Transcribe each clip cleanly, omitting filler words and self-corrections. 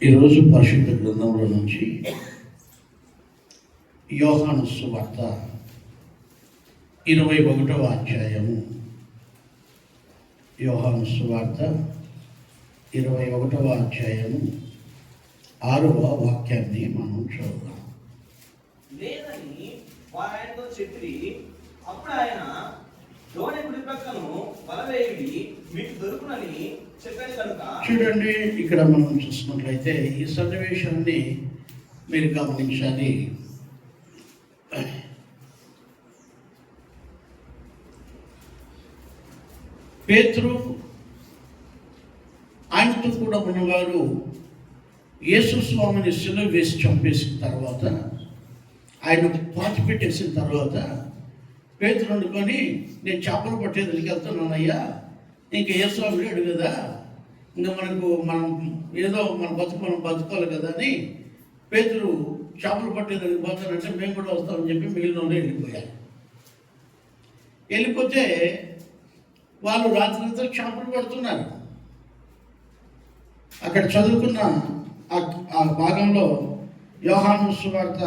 ఈరోజు పరిశుద్ధ గ్రంథంలో నుంచి యోహాను సువార్త 21వ అధ్యాయము, యోహాను సువార్త 21వ అధ్యాయము 6వ వాక్యాన్ని మనం చదువుదాం. లేదని వారు ఆయనతో చెప్పి, అప్పుడు ఆయన దోణి కుడి ప్రక్కను వలవేయుడి మీకు దొరుకునని చెప్పాడు కనుక. చూడండి, ఇక్కడ మనం చూసినట్లయితే ఈ సన్నివేశాన్ని మీరు గమనించాలి. పేతురు ఆయనతో కూడా ఉన్నవారు యేసు స్వామిని సిలువ వేసి చంపేసిన తర్వాత, ఆయన పాతి పెట్టేసిన తర్వాత పేతురు అనుకొని, నేను చేపలు పట్టేదానికి వెళ్తున్నానయ్యా, ఇంకా యేసు స్వామి లేడు కదా, ఇంకా మనం ఏదో మన మనం బతుకోవాలి కదా అని పేతురు చేపలు పట్టేదానికి పోతానంటే మేము కూడా వస్తామని చెప్పి మిగిలిన వెళ్ళిపోయారు. వెళ్ళిపోతే వాళ్ళు రాత్రితో చేపలు పడుతున్నారు. అక్కడ చదువుకున్న ఆ భాగంలో యోహాను సువార్త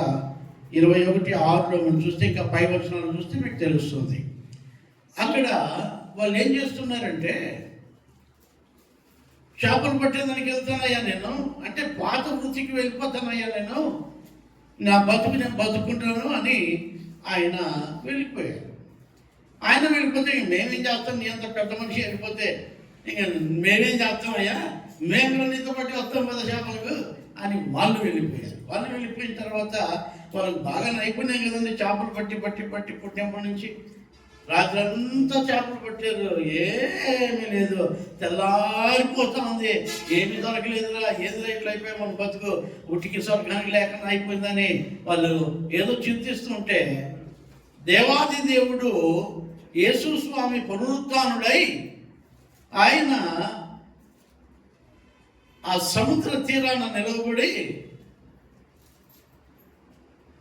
21:6లో మనం చూస్తే, ఇంకా పై వచనాలు చూస్తే మీకు తెలుస్తుంది. అక్కడ వాళ్ళు ఏం చేస్తున్నారంటే, చేపలు పట్టేదానికి వెళ్తానయ్యా నేను, అంటే పాత వృత్తికి వెళ్ళిపోతానయ్యా నేను, నా బతుకు నేను బతుకుంటాను అని ఆయన వెళ్ళిపోయాడు. ఆయన వెళ్ళిపోతే మేమేం చేస్తాం, నీ అంత పెద్ద మనిషి వెళ్ళిపోతే ఇంక మేమేం చేస్తామయ్యా, మేము కూడా నీతో పట్టి వస్తాం కదా చేపలకు అని వాళ్ళు వెళ్ళిపోయారు. వాళ్ళు వెళ్ళిపోయిన తర్వాత వాళ్ళకి బాగా నైపుణ్యం కదండి, చేపలు పట్టి పట్టి పట్టి పుట్టినప్పటి నుంచి రాత్రి అంతా చేపలు పట్టారు, ఏమీ లేదు, తెల్లారిపోతా ఉంది, ఏమీ దొరకలేదురా, ఏదో ఇట్లా అయిపోయి మన బతుకు ఉట్టికి స్వర్గానికి లేకుండా అయిపోయిందని వాళ్ళు ఏదో చింతిస్తుంటే, దేవాది దేవుడు యేసు స్వామి పునరుత్థానుడై ఆయన ఆ సముద్ర తీరాన నిలబడి,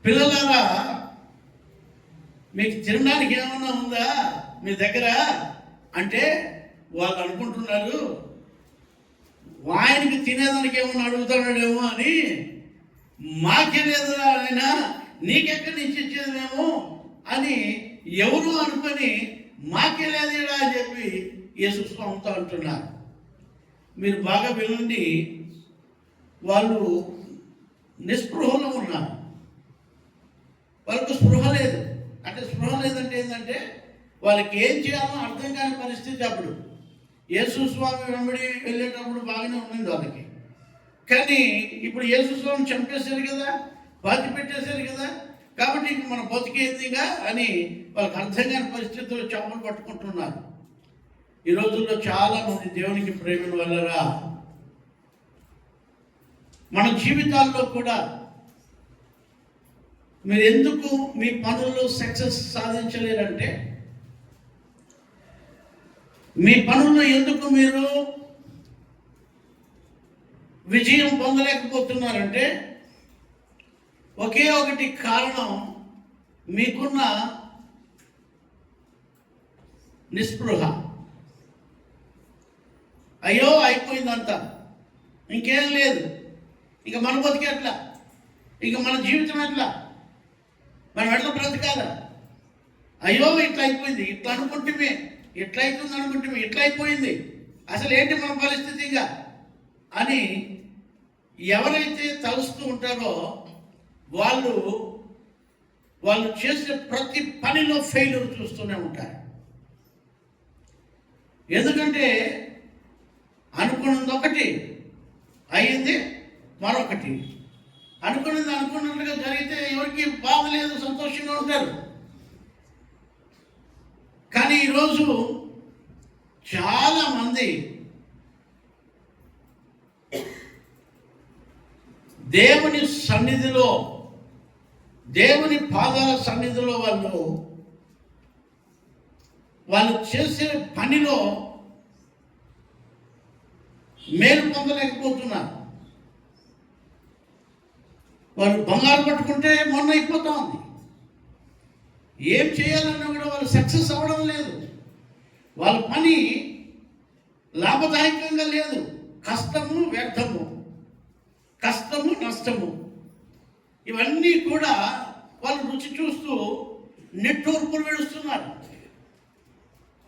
పిల్లలారా మీకు తినడానికి ఏమన్నా ఉందా మీ దగ్గర అంటే, వాళ్ళు అనుకుంటున్నారు ఆయనకి తినేదానికి ఏమన్నా అడుగుతాడేమో అని, మాకే లేదురా ఆయన, నీకెక్కడి నుంచి ఇచ్చేదేమో అని ఎవరు అనుకొని మాకే లేదురా అని చెప్పి యేసు స్వామితో అంటున్నారు. మీరు బాగా వినండి, వాళ్ళు నిస్పృహలో ఉన్నారు, వాళ్ళకు స్పృహ లేదు. అంటే స్పృహ లేదంటే ఏంటంటే, వాళ్ళకి ఏం చేయాలో అర్థం కాని పరిస్థితి. అప్పుడు యేసు స్వామి వెంబడి వెళ్ళేటప్పుడు బాగానే ఉండింది వాళ్ళకి, కానీ ఇప్పుడు యేసు స్వామిని చంపేశారు కదా, పాతి పెట్టేశారు కదా, కాబట్టి ఇంక మన బతికేదిగా అని వాళ్ళకి అర్థం కాని పరిస్థితుల్లో చేపలు పట్టుకుంటున్నారు. ఈ రోజుల్లో చాలామంది దేవునికి ప్రేమల వల్లరా మన జీవితాల్లో కూడా మీరు ఎందుకు మీ పనుల్లో సక్సెస్ సాధించలేరంటే, మీ పనుల్లో ఎందుకు మీరు విజయం పొందలేకపోతున్నారంటే, ఒకే ఒకటి కారణం, మీకున్న నిస్పృహ. అయ్యో అయిపోయిందంతా, ఇంకేం లేదు, ఇక మన బతికి ఎట్లా, ఇక మన జీవితం ఎట్లా, మనం ఎట్లా బ్రతకాలా, అయ్యో ఇట్లా అయిపోయింది, ఇట్లా అనుకుంటే ఎట్లా అవుతుంది అనుకుంటే ఇట్లా అయిపోయింది, అసలు ఏంటి మన పరిస్థితిగా అని ఎవరైతే తలుస్తూ ఉంటారో వాళ్ళు చేసే ప్రతి పనిలో ఫెయిల్యూర్ చూస్తూనే ఉంటారు. ఎందుకంటే అనుకున్నది ఒకటి, అయ్యింది మరొకటి. అనుకున్నట్లుగా జరిగితే ఎవరికి బాధ లేదు, సంతోషంగా ఉంటారు. కానీ ఈరోజు చాలామంది దేవుని సన్నిధిలో, దేవుని పాదాల సన్నిధిలో వాళ్ళు చేసే పనిలో మేలు పొందలేకపోతున్నారు. వాళ్ళు బంగారు పట్టుకుంటే మొన్న అయిపోతా ఉంది, ఏం చేయాలన్నా కూడా వాళ్ళు సక్సెస్ అవ్వడం లేదు. వాళ్ళ పని లాభదాయకంగా లేదు, కష్టము వ్యర్థము. నష్టము, ఇవన్నీ కూడా వాళ్ళు రుచి చూస్తూ నిట్టూర్పులు విడుస్తున్నారు.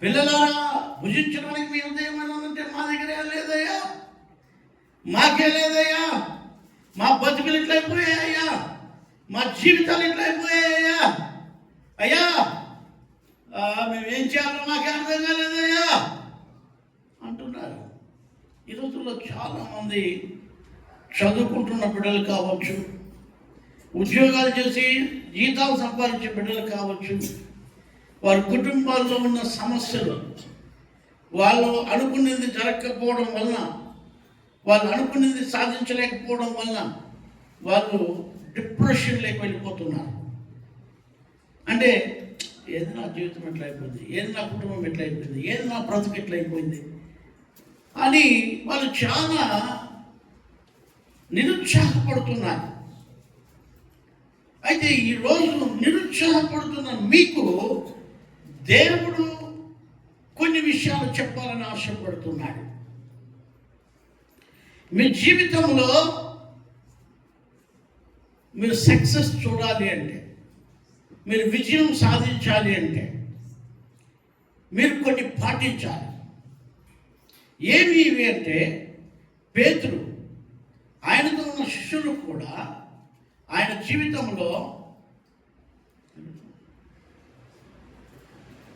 పిల్లలారా, భుజించడానికి మీ ఉదయం ఉంటే మా దగ్గర ఏం లేదయ్యా, మాకే లేదయ్యా, మా బతుకులు ఇట్లయిపోయాయ్యా, మా జీవితాలు ఇట్లయిపోయాయ్యా, అయ్యా మేమేం చేయాలో మాకే అర్థం కాలేదయ్యా అంటున్నారు. ఈ రోజుల్లో చాలామంది చదువుకుంటున్న బిడ్డలు కావచ్చు, ఉద్యోగాలు చేసి జీతాలు సంపాదించే బిడ్డలు కావచ్చు, వారి కుటుంబాల్లో ఉన్న సమస్యలు, వాళ్ళు అనుకున్నది జరగకపోవడం వలన, వాళ్ళు అనుకున్నది సాధించలేకపోవడం వలన వాళ్ళు డిప్రెషన్లోకి వెళ్ళిపోతున్నారు. అంటే ఏది నా జీవితం ఎట్లయిపోయింది, ఏది నా కుటుంబం ఎట్లయిపోయింది, ఏది నా బ్రతుకు ఎట్లయిపోయింది అని వాళ్ళు చాలా నిరుత్సాహపడుతున్నారు. అయితే ఈరోజు నిరుత్సాహపడుతున్న మీకు దేవుడు కొన్ని విషయాలు చెప్పాలని ఆశపడుతున్నాడు. మీ జీవితంలో మీరు సక్సెస్ చూడాలి అంటే, మీరు విజయం సాధించాలి అంటే మీరు కొన్ని పాటించాలి. ఏమి ఇవి అంటే, పేతురు ఆయనతో ఉన్న శిష్యులు కూడా ఆయన జీవితంలో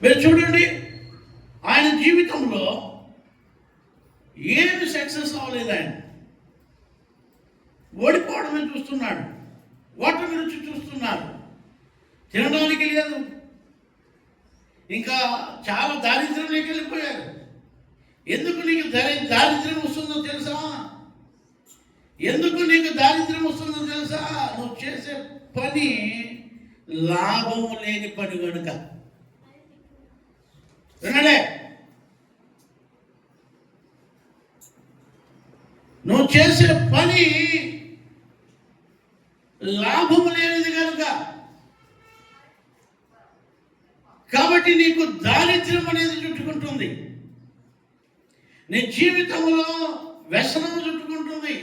మీరు చూడండి, ఆయన జీవితంలో ఏమి సక్సెస్ అవ్వలేదు. ఆయన ఓడిపోవడమే చూస్తున్నాడు, ఓటమి రుచి చూస్తున్నారు, తినడానికి లేదు, ఇంకా చాలా దారిద్ర్యంలోకి వెళ్ళిపోయారు. ఎందుకు నీకు దారిద్ర్యం వస్తుందో తెలుసా? ఎందుకు నీకు దారిద్ర్యం వస్తుందో తెలుసా? నువ్వు చేసే పని లాభం లేని పని కనుక. వినడే, నువ్వు చేసే పని లాభం లేనిది కనుక, కాబట్టి నీకు దారిద్ర్యం అనేది చుట్టుకుంటుంది, నీ జీవితంలో వ్యసనం చుట్టుకుంటుంది,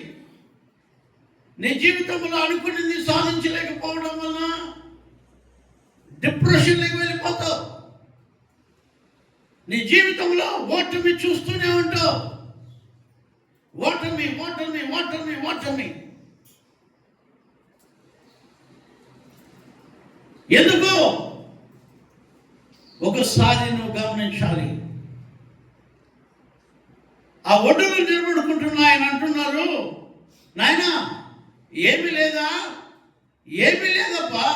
నీ జీవితంలో అనుకున్నది సాధించలేకపోవడం వలన డిప్రెషన్లోకి వెళ్ళిపోతావు. నీ జీవితంలో ఓటమి చూస్తూనే ఉంటావు. ఓటమి ఓటమి ఓటమి ఓటమి. ఎందుకు? ఒకసారి నువ్వు గమనించాలి. ఆ ఒడ్డులు నిలబడుకుంటున్నా ఆయన అంటున్నారు, నాయనా ఏమీ లేదా? ఏమీ లేదప్పా,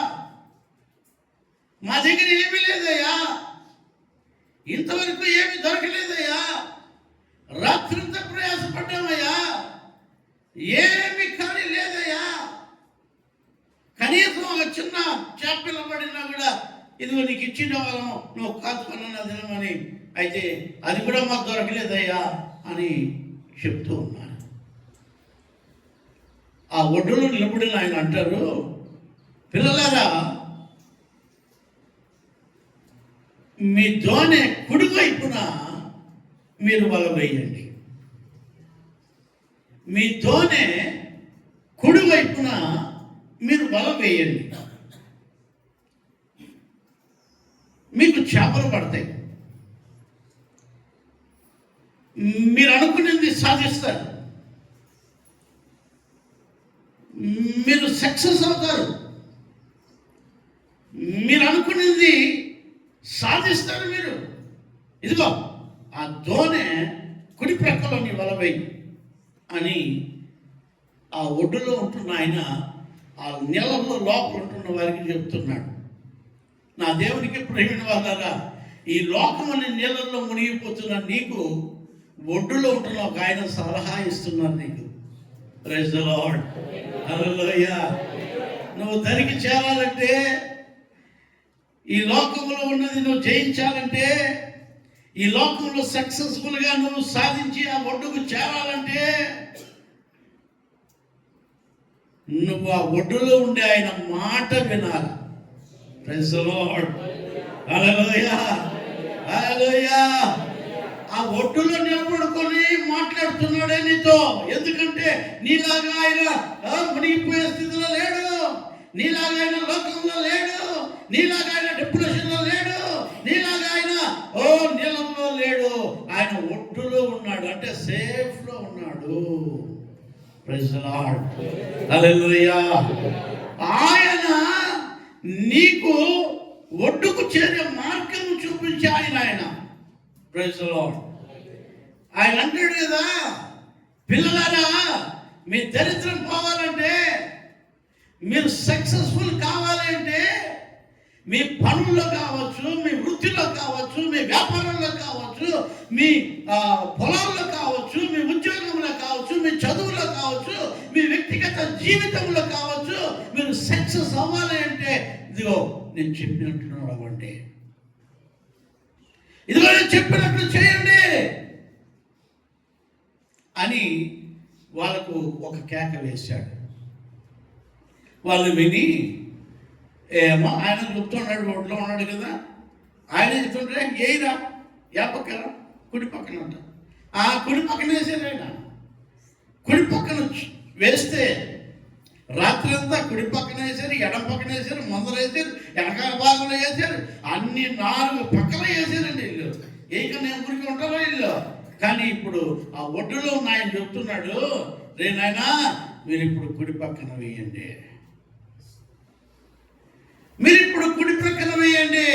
మా దగ్గర ఏమీ లేదయ్యా, ఇంతవరకు ఏమీ దొరకలేదయ్యా, రాత్రంతా ప్రయాసపడ్డామయ్యా, ఏమీ ఖాళీ లేదయ్యా, కనీసం ఒక చిన్న చేపల పడినా కూడా ఇదిగో నీకు ఇచ్చిన వాళ్ళం, నువ్వు కాచుకున్నా తినమని, అయితే అది కూడా మాకు దొరకలేదయ్యా అని చెప్తూ ఉన్నారు. ఆ ఒడ్డులో నిలబడిన ఆయన అంటారు, పిల్లలారా, మీ దోణె కుడివైపున మీరు వల వేయండి. మీ దోణె కుడివైపున మీరు వల వేయండి, మీకు చేపలు పడతాయి, మీరు అనుకునేది సాధిస్తారు, మీరు సక్సెస్ అవుతారు, మీరు అనుకునేది సాధిస్తారు. మీరు ఇదిగో ఆ దోణె కుడి ప్రక్కలో నీ వల వేయి అని ఆ ఒడ్డులో ఉంటున్న ఆయన ఆ నీళ్ళలో లోపల ఉంటున్న వారికి చెప్తున్నాడు. నా దేవునికి ప్రేమిన వాళ్ళారా, ఈ లోకమని నీళ్ళల్లో మునిగిపోతున్న నీకు ఒడ్డులో ఉంటున్న ఒక ఆయన సలహా ఇస్తున్నాను నీకు. ప్రైజ్ ది లార్డ్, హల్లెలూయా. నువ్వు దరికి చేరాలంటే, ఈ లోకంలో ఉన్నది నువ్వు జయించాలంటే, ఈ లోకంలో సక్సెస్ఫుల్గా నువ్వు సాధించి ఆ ఒడ్డుకు చేరాలంటే, నువ్వు ఆ ఒడ్డులో ఉండే ఆయన మాట వినాలి. ప్రైజ్ ది లార్డ్, హల్లెలూయా, హల్లెలూయా. ఆ ఒడ్డులో నిలబడుకొని మాట్లాడుతున్నాడే నీతో. ఎందుకంటే నీలాగా ఆయన మునిగిపోయే స్థితిలో లేడు, నీలాగా ఆయన లోకంలో లేడు, నీలాగా ఆయన డిప్రెషన్లో లేడు, నీలాగా ఆయన నీళ్ళంలో లేడు. ఆయన ఒడ్డులో ఉన్నాడు, అంటే సేఫ్ లో ఉన్నాడు. Praise the Lord, hallelujah. ఆయన నీకు ఒడ్డుకు చేరే మార్గం చూపించే ఆయన. Praise the Lord. ఆయన అంటాడు కదా, పిల్లలారా మీ దరిద్రం పోవాలంటే, మీరు సక్సెస్ఫుల్ కావాలి అంటే, మీ పనుల్లో కావచ్చు, మీ వృత్తిలో కావచ్చు, మీ వ్యాపారంలో కావచ్చు, మీ పొలాల్లో కావచ్చు, మీ ఉద్యోగంలో కావచ్చు, మీ చదువులో కావచ్చు, మీ వ్యక్తిగత జీవితంలో కావచ్చు, మీరు సక్సెస్ అవ్వాలి అంటే ఇదిగో నేను చెప్పినట్టు నడవండి, ఇదిగో నేను చెప్పినట్లు చేయండి అని వాళ్ళకు ఒక కేక వేశాడు. వాళ్ళు విని ఏమో ఆయన చెప్తున్నాడు, ఒడ్లో ఉన్నాడు కదా, ఆయన చెప్తుంటే ఏయిరా ఏ పక్కన, కుడి పక్కన అంట. ఆ కుడి పక్కన వేసారు. ఆయన కుడి పక్కన వేస్తే రాత్రి అంతా కుడి పక్కన వేసారు, ఎడం పక్కన వేసారు, ముందర వేసారు, వెనకాల భాగంలో వేసారు, అన్ని 4 పక్కన వేసారండి ఇల్లు. ఏక నేను ఊరికి ఉంటారో ఇల్లు. కానీ ఇప్పుడు ఆ ఒడ్డులో ఉన్న ఆయన చెప్తున్నాడు, రే నాయనా మీరు ఇప్పుడు కుడి పక్కన వేయండి, మీరు ఇప్పుడు కుడి ప్రక్కన వేయండి,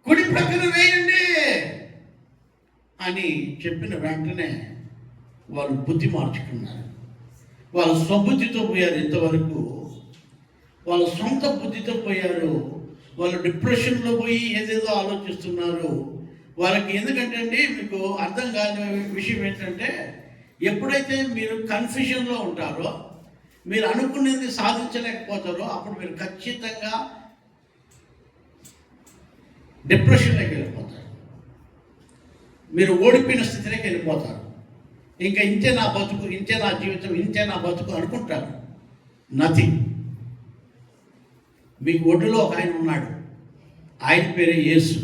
కుడి ప్రక్కన వేయండి అని చెప్పిన వెంటనే వాళ్ళు బుద్ధి మార్చుకున్నారు. వాళ్ళు స్వబుద్ధితో పోయారు. ఇంతవరకు వాళ్ళు సొంత బుద్ధితో పోయారు. వాళ్ళు డిప్రెషన్లో పోయి ఏదేదో ఆలోచిస్తున్నారు. వాళ్ళకి ఎందుకంటే అండి, మీకు అర్థం కాని విషయం ఏంటంటే, ఎప్పుడైతే మీరు కన్ఫ్యూజన్లో ఉంటారో, మీరు అనుకునేది సాధించలేకపోతారో, అప్పుడు మీరు ఖచ్చితంగా డిప్రెషన్లోకి వెళ్ళిపోతారు. మీరు ఓడిపోయిన స్థితిలోకి వెళ్ళిపోతారు. ఇంకా ఇంతే నా బతుకు, ఇంతే నా జీవితం, ఇంతే నా బతుకు అనుకుంటారు. నథింగ్. మీకు ఒడ్డులో ఒక ఆయన ఉన్నాడు, ఆయన పేరే యేసు.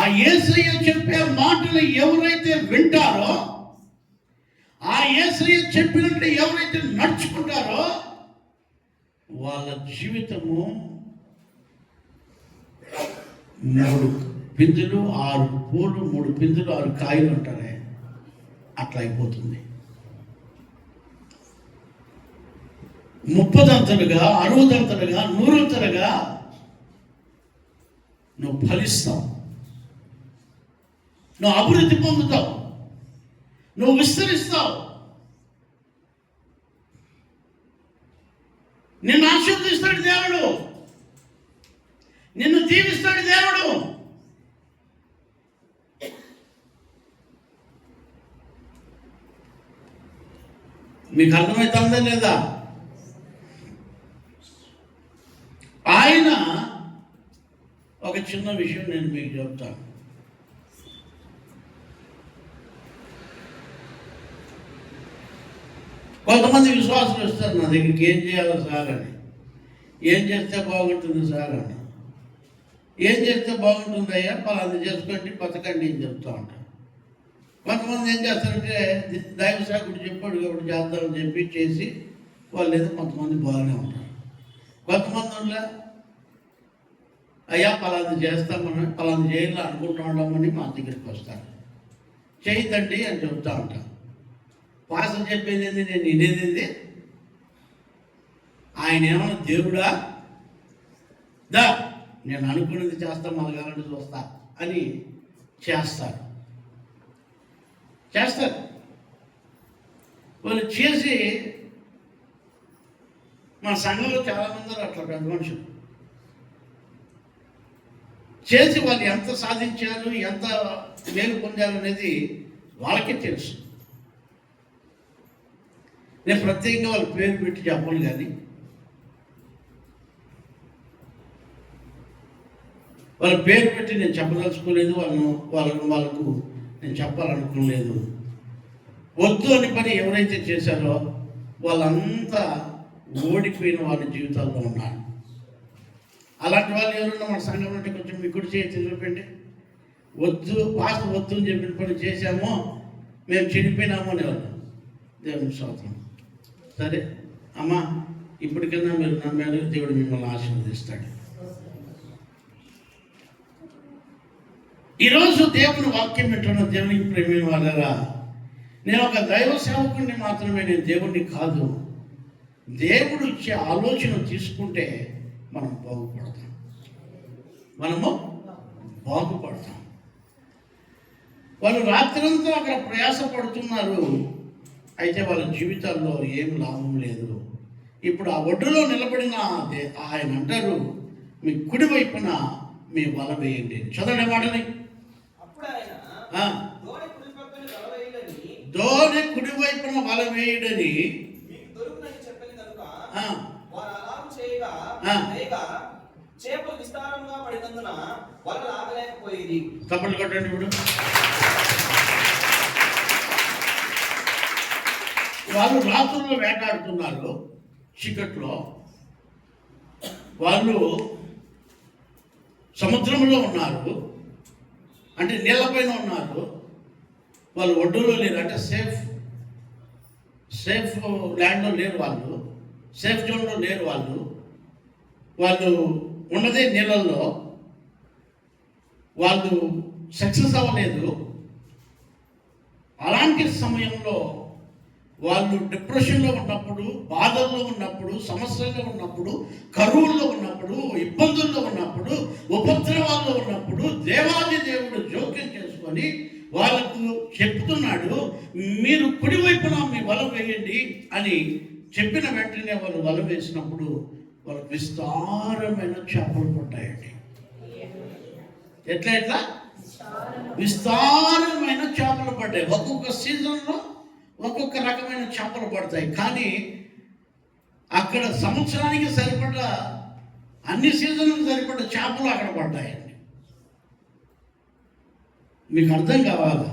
ఆ యేసయ్య చెప్పే మాటలు ఎవరైతే వింటారో, ఆ యేసయ్య చెప్పినట్లు ఎవరైతే నడుచుకుంటారో, వాళ్ళ జీవితము 3 పిందులు 6 పూలు, 3 పిందులు 6 కాయలు అంటారే, అట్లా అయిపోతుంది. 30దంతలుగా, 60దంతలుగా, 100దంతలుగా నువ్వు ఫలిస్తావు, నువ్వు అభివృద్ధి పొందుతావు, నువ్వు విస్తరిస్తావు, నిన్ను ఆశీర్వదిస్తాడు దేవుడు, నిన్ను దీవిస్తాడు దేవుడు. మీకు అర్థమవుతుందా లేదా? ఆయన ఒక చిన్న విషయం నేను మీకు చెప్తాను. కొంతమంది విశ్వాసులు వస్తారు నా దగ్గరికి, ఏం చేయాలి సార్ అని. ఏం చేస్తే బాగుంటుంది సార్ అని. ఏం చేస్తే బాగుంటుంది అయ్యా, పలానా చేసుకోండి, బతకండి అని చెప్తా ఉంటాను. కొంతమంది ఏం చేస్తారంటే, దైవ సేవకుడు చెప్పాడు కాబట్టి చేద్దామని చెప్పి చేసి వాళ్ళు ఏదో కొంతమంది బాగానే ఉంటారు. కొంతమంది అయ్యా పలానా చేస్తామని, పలానా చేయాలి అనుకుంటూ ఉండమని మా దగ్గరికి వస్తారు. చేయద్దండి అని చెప్తా ఉంటాను. పాస్టర్ చెప్పేది ఏంది, నేను వినేది ఆయన ఏమన్నా దేవుడా, దా నేను అనుకున్నది చేస్తా, మలగాలని చూస్తా అని చేస్తారు. వాళ్ళు చేసి, మన సంఘంలో చాలామంది అట్లా పెద్ద మనుషులు చేసి వాళ్ళు ఎంత సాధించారు, ఎంత మేలు పొందారు అనేది వాళ్ళకే తెలుసు. నేను ప్రత్యేకంగా వాళ్ళ పేరు పెట్టి చెప్పను, కానీ వాళ్ళ పేరు పెట్టి నేను చెప్పదలుచుకోలేదు. వాళ్ళకు నేను చెప్పాలనుకోలేదు. వద్దు అని పని ఎవరైతే చేశారో వాళ్ళంతా ఓడిపోయిన వాళ్ళ జీవితాల్లో ఉన్నారు. అలాంటి వాళ్ళు ఎవరున్నా మన సంఘంలో ఉంటే కొంచెం మీ కుడి చేతి చూపండి. వద్దు పాస్ వద్దు అని చెప్పిన పని చేశామో మేము చెడిపోయినాము అనేవాళ్ళు. దేవుని స్తోత్రం. సరే అమ్మా, ఇప్పటికన్నా మీరు నమ్మారు, దేవుడు మిమ్మల్ని ఆశీర్వదిస్తాడు. ఈరోజు దేవుని వాక్యం వింటున్న దేవునికి ప్రేమైన వాళ్ళరా, నేను ఒక దైవ సేవకుడిని మాత్రమే, నేను దేవుడిని కాదు. దేవుడు ఇచ్చే ఆలోచన తీసుకుంటే మనం బాగుపడతాం, మనము బాగుపడతాం. వాళ్ళు రాత్రంతా అక్కడ ప్రయాసపడుతున్నారు, అయితే వాళ్ళ జీవితాల్లో ఏం లాభం లేదు. ఇప్పుడు ఆ ఒడ్డులో నిలబడిన ఆయన అంటారు, మీ కుడి వైపున మీ వల వేయండి. చదవండి మాటని. దోణి కుడి వైపున వల వేయడని చేపలు విస్తారంగా పడినందున వల లాగలేకపోయేది. తప్పలు కొట్టండి. ఇప్పుడు వాళ్ళు రాత్రుల్లో వేటాడుతున్నారు, చీకట్లో. వాళ్ళు సముద్రంలో ఉన్నారు, అంటే నీళ్ళపైన ఉన్నారు. వాళ్ళు ఒడ్డులో లేరు, అంటే సేఫ్ ల్యాండ్లో లేరు, వాళ్ళు సేఫ్ జోన్లో లేరు. వాళ్ళు ఉన్నదే నీళ్ళల్లో. వాళ్ళు సక్సెస్ అవ్వలేదు. అలాంటి సమయంలో వాళ్ళు డిప్రెషన్లో ఉన్నప్పుడు, బాధల్లో ఉన్నప్పుడు, సమస్యల్లో ఉన్నప్పుడు, కరువుల్లో ఉన్నప్పుడు, ఇబ్బందుల్లో ఉన్నప్పుడు, ఉపద్రవాల్లో ఉన్నప్పుడు దేవాది దేవుడు జోక్యం చేసుకొని వాళ్ళకు చెప్తున్నాడు, మీరు కుడివైపున మీ వల వేయండి అని చెప్పిన వెంటనే వాళ్ళు వల వేసినప్పుడు వాళ్ళకు విస్తారమైన చేపలు పడ్డాయండి. ఎట్లా విస్తారమైన చేపలు పడ్డాయి. ఒక్కొక్క సీజన్లో ఒక్కొక్క రకమైన చేపలు పడతాయి. కానీ అక్కడ సంవత్సరానికి సరిపడ్డ, అన్ని సీజన్లకు సరిపడ్డ చేపలు అక్కడ పడ్డాయండి. మీకు అర్థం కావాలా?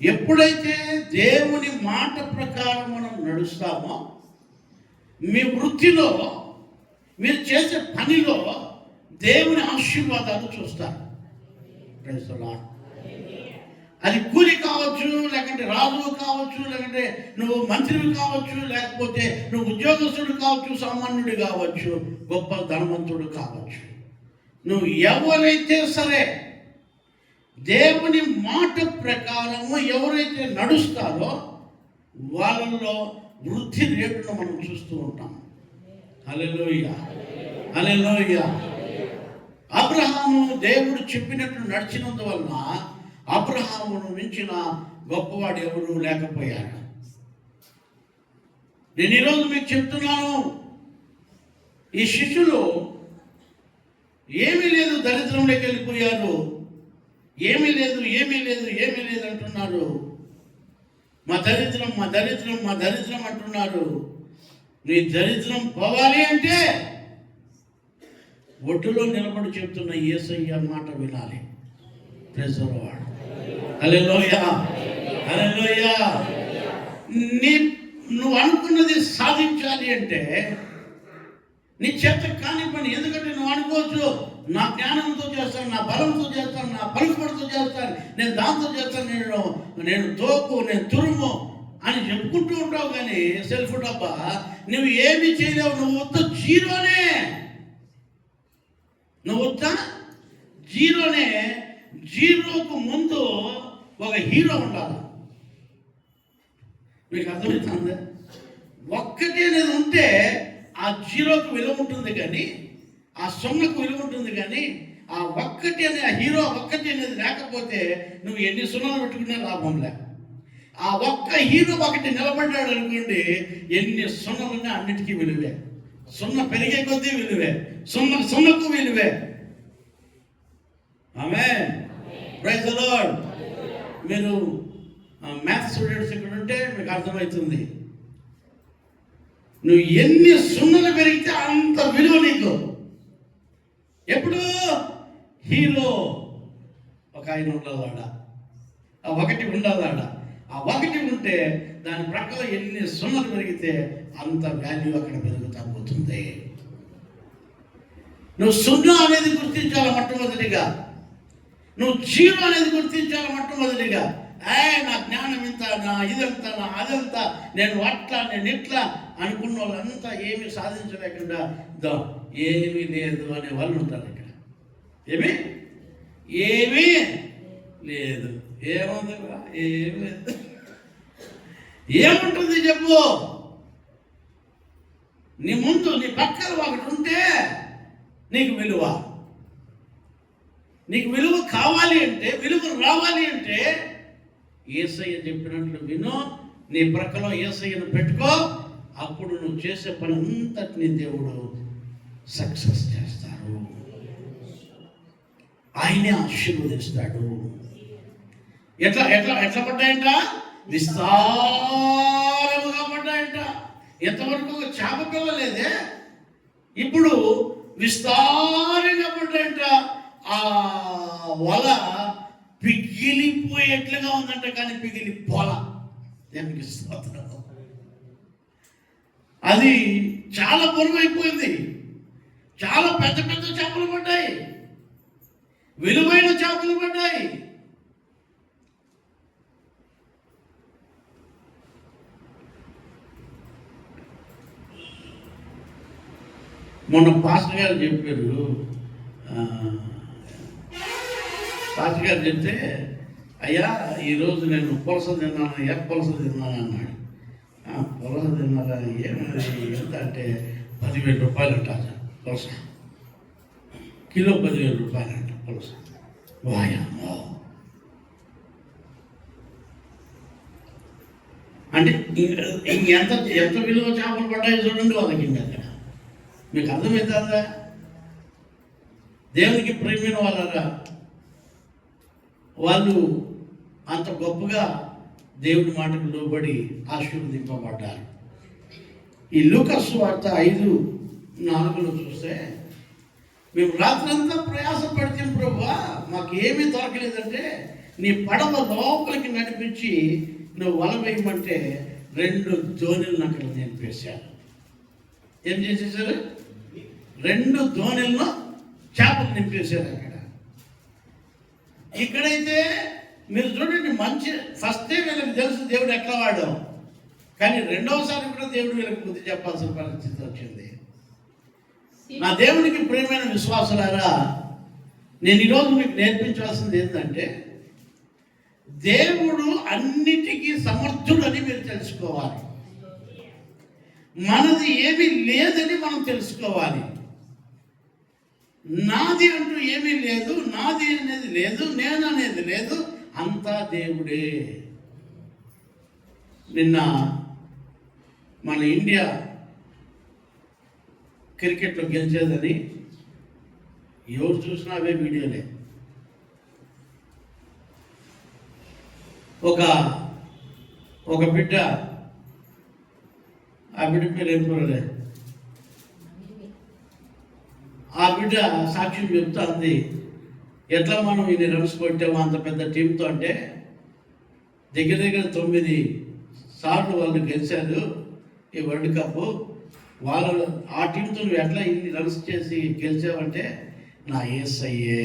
ఎప్పుడైతే దేవుని మాట ప్రకారం మనం నడుస్తామో, మీ వృత్తిలో, మీరు చేసే పనిలో దేవుని ఆశీర్వాదాలు చూస్తారు. Praise the Lord. అది కూలి కావచ్చు, లేకంటే రాజువు కావచ్చు, లేకంటే నువ్వు మంత్రివి కావచ్చు, లేకపోతే నువ్వు ఉద్యోగస్తుడు కావచ్చు, సామాన్యుడు కావచ్చు, గొప్ప ధనవంతుడు కావచ్చు. నువ్వు ఎవరైతే సరే దేవుని మాట ప్రకారము ఎవరైతే నడుస్తారో వాళ్ళలో వృద్ధి రేటును మనం చూస్తూ ఉంటాం. హల్లెలూయా, హల్లెలూయా. అబ్రహాము దేవుడు చెప్పినట్లు నడిచినందువలన అబ్రహామును మించిన గొప్పవాడు ఎవరు లేకపోయారు. నేను ఈరోజు మీకు చెప్తున్నాను, ఈ శిష్యులు ఏమీ లేదు, దరిద్రంలోకి వెళ్ళిపోయారు. ఏమీ లేదు అంటున్నారు. మా దరిద్రం అంటున్నారు. నీ దరిద్రం పోవాలి అంటే ఒడ్డులో నిలబడి చెప్తున్న యేసయ్య మాట వినాలి. Praise the Lord. Hallelujah, hallelujah. నువ్వు అనుకున్నది సాధించాలి అంటే నీ చేత కాని పని. ఎందుకంటే నువ్వు అనుకోవచ్చు, నా జ్ఞానంతో చేస్తాను, నా బలంతో చేస్తాను, నా పలుకుబడితో చేస్తాను, నేను దాంతో చేస్తాను, నేను తోపు, నేను తురుము అని చెప్పుకుంటూ ఉంటావు. కానీ సెల్ఫ్ డబ్బా నువ్వు ఏమి చేయలేవు. నువ్వు ఉత్త జీరోనే. జీరోకు ముందు ఒక హీరో ఉండాలి. మీకు అర్థమవుతుంది? ఒక్కటే అనేది ఉంటే ఆ జీరోకు విలువ ఉంటుంది, కానీ ఆ సున్నకు విలువ ఉంటుంది. కానీ ఆ ఒక్కటి అనే ఆ హీరో ఒక్కటి అనేది లేకపోతే నువ్వు ఎన్ని సున్నాలు పెట్టుకునే లాభం లే. ఆ ఒక్క హీరో ఒకటి నిలబడ్డాడు అనుకోండి, ఎన్ని సున్నలున్నా అన్నిటికీ విలువే. సున్న పెరిగే కొద్దీ విలువే, సున్నకు విలువే. ఆమేన్. Praise the Lord. మీరు మ్యాథ్స్ స్టూడెంట్స్ ఇక్కడ ఉంటే మీకు అర్థమవుతుంది. నువ్వు ఎన్ని సున్నలు పెరిగితే అంత విలువ నీకు. ఎప్పుడు హీరో ఒక ఆయన ఉండాలాడ, ఆ ఒకటి ఉండాలాడ. ఆ ఒకటి ఉంటే దాని ప్రకారం ఎన్ని సున్నలు పెరిగితే అంత వాల్యూ అక్కడ పెరుగుతా పోతుంది. నువ్వు సున్నా అనేది గుర్తించాలి మొట్టమొదటిగా. నువ్వు జీరో అనేది గుర్తించాలి మొట్టమొదటిగా. నా జ్ఞానం ఇంత, నా ఇదంతా, నా అదంతా, నేను అట్లా, నేను ఇట్లా అనుకున్న వాళ్ళంతా ఏమీ సాధించలేకుండా ఏమీ లేదు అనే వాళ్ళు ఉంటారు ఇక్కడ. ఏమీ లేదు. ఏముంది? ఏమీ లేదు. ఏముంటుంది చెప్పు? నీ ముందు నీ పక్కన ఒకటి ఉంటే నీకు విలువ. నీకు విలువ కావాలి అంటే, విలువ రావాలి అంటే యేసయ్య చెప్పినట్లు విను, నీ ప్రక్కలో యేసయ్యను పెట్టుకో. అప్పుడు నువ్వు చేసే పని అంతటిని దేవుడు సక్సెస్ చేస్తారు. ఆయనే ఆశీర్వదిస్తాడు. ఎట్లా ఎట్లా ఎట్లా పడ్డాయంట? విస్తారముగా పడ్డాయంట. ఎంతవరకు చేప పిల్ల లేదే, ఇప్పుడు విస్తారంగా పడ్డాయంట. ఆ వల పిగిలిపోయేట్లుగా ఉందంట, కానీ పిగిలిపోలా. దానికి స్తోత్రం. అది చాలా బరువైపోయింది. చాలా పెద్ద పెద్ద చేపలు పడ్డాయి, విలువైన చేపలు పడ్డాయి. మొన్న పాస్టర్ గారు చెప్పారు. పాస్టర్ గారు చెప్తే, అయ్యా ఈరోజు నేను పులస తిన్నాను, పులస తిన్నాను అన్నాడు. పులస తిన్నారా? ఏమది ఎంత అంటే 10,000 రూపాయలు అంట పులస. కిలో 10,000 రూపాయలు అంట పులస. వాయమ్మో! అంటే ఇంకెంత ఎంత విలువ చేపలు పడ్డాయో చూడండి వాళ్ళకి. ఇంకక్కడ మీకు అర్థమవుతుందా? దేవునికి ప్రేమైన వాళ్ళరా, వాళ్ళు అంత గొప్పగా దేవుడి మాటకు లోబడి ఆశీర్వదింపబడ్డారు. ఈ లూకాసు సువార్త 5:4 చూస్తే, మేము రాత్రంతా ప్రయాసపడితే ప్రభువా మాకు ఏమీ దొరకలేదంటే నీ పడవ లోపలికి నడిపించి నువ్వు వల వేయమంటే 2 దోణులను అక్కడ నింపేశారు. ఏం చేసేసారు? 2 దోణులను చేపలు నింపేశారు అక్కడ. ఇక్కడైతే మీరు చూడండి, మంచి ఫస్టే వీళ్ళకి తెలుసు దేవుడు ఎట్లా వాడాం, కానీ రెండవసారి కూడా దేవుడు వీళ్ళకి బుద్ధి చెప్పాల్సిన పరిస్థితి వచ్చింది. నా దేవునికి ప్రియమైన విశ్వాసులారా, నేను ఈరోజు మీకు నేర్పించాల్సింది ఏంటంటే, దేవుడు అన్నిటికీ సమర్థుడని మీరు తెలుసుకోవాలి. మనది ఏమీ లేదని మనం తెలుసుకోవాలి. నాది అంటూ ఏమీ లేదు, నాది అనేది లేదు, నేను అనేది లేదు, అంతా దేవుడే. నిన్న మన ఇండియా క్రికెట్లో గెలిచేదని ఎవరు చూసినా అవే వీడియోలే. ఒక బిడ్డ, ఆ బిడ్డ పేరు ఏం పోలే, ఆ బిడ్డ సాక్ష్యం చెప్తుంది ఎట్లా మనం ఇన్ని రన్స్ కొట్టాము అంత పెద్ద టీంతో. అంటే దగ్గర 9 సార్లు వాళ్ళు గెలిచారు ఈ వరల్డ్ కప్. వాళ్ళు ఆ టీంతో నువ్వు ఎట్లా ఇన్ని రన్స్ చేసి గెలిచావంటే నా యేసయ్యే.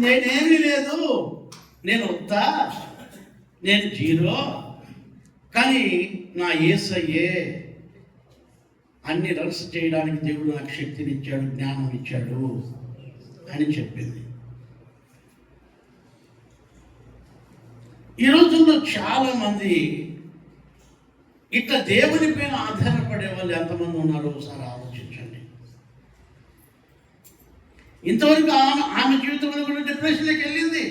నేనేమీ లేదు, నేను వద్దా, నేను జీరో, కానీ నా యేసయ్యే అన్ని రన్స్ చేయడానికి దేవుడు నాకు శక్తిని ఇచ్చాడు, జ్ఞానం ఇచ్చాడు అని చెప్పింది. ఈ రోజుల్లో చాలామంది ఇట్లా దేవుని పైన ఆధారపడే వాళ్ళు ఎంతమంది ఉన్నారో ఒకసారి ఆలోచించండి. ఇంతవరకు ఆమె జీవితంలో కూడా డిప్రెషన్లోకి వెళ్ళింది,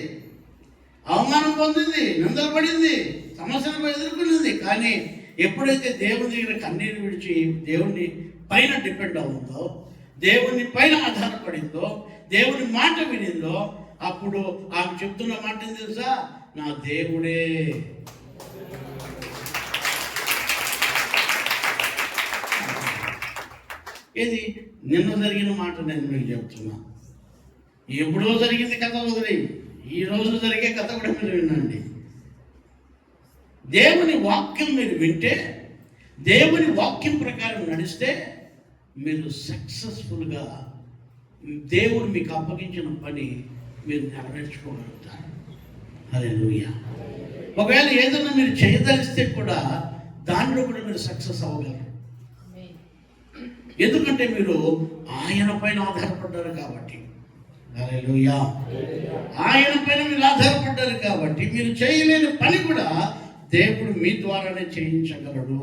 అవమానం పొందింది, నిందలు పడింది, సమస్యలు ఎదుర్కొనింది. కానీ ఎప్పుడైతే దేవుని దగ్గర కన్నీరు విడిచి దేవుని పైన డిపెండ్ అవుతుందో, దేవుని పైన ఆధారపడిందో, దేవుని మాట వినిందో, అప్పుడు ఆమె చెప్తున్న మాట ఏం తెలుసా? నా దేవుడే. ఇది నిన్న జరిగిన మాట నేను మీకు చెప్తున్నా. ఎప్పుడో జరిగింది కథ వదిలి, ఈరోజు జరిగే కథ కూడా మీరు వినండి. దేవుని వాక్యం మీరు వింటే దేవుని వాక్యం ప్రకారం నడిస్తే మీరు సక్సెస్ఫుల్గా దేవుడు మీకు అప్పగించిన పని మీరు నెరవేర్చుకోగలుగుతారు. హల్లెలూయా. ఒకవేళ ఏదైనా మీరు చేయదలిస్తే కూడా దానిలో కూడా మీరు సక్సెస్ అవ్వగలరు. ఎందుకంటే మీరు ఆయన పైన ఆధారపడ్డారు కాబట్టి. హల్లెలూయా. ఆయన పైన మీరు ఆధారపడ్డారు కాబట్టి మీరు చేయలేని పని కూడా దేవుడు మీ ద్వారానే చేయించగలడు.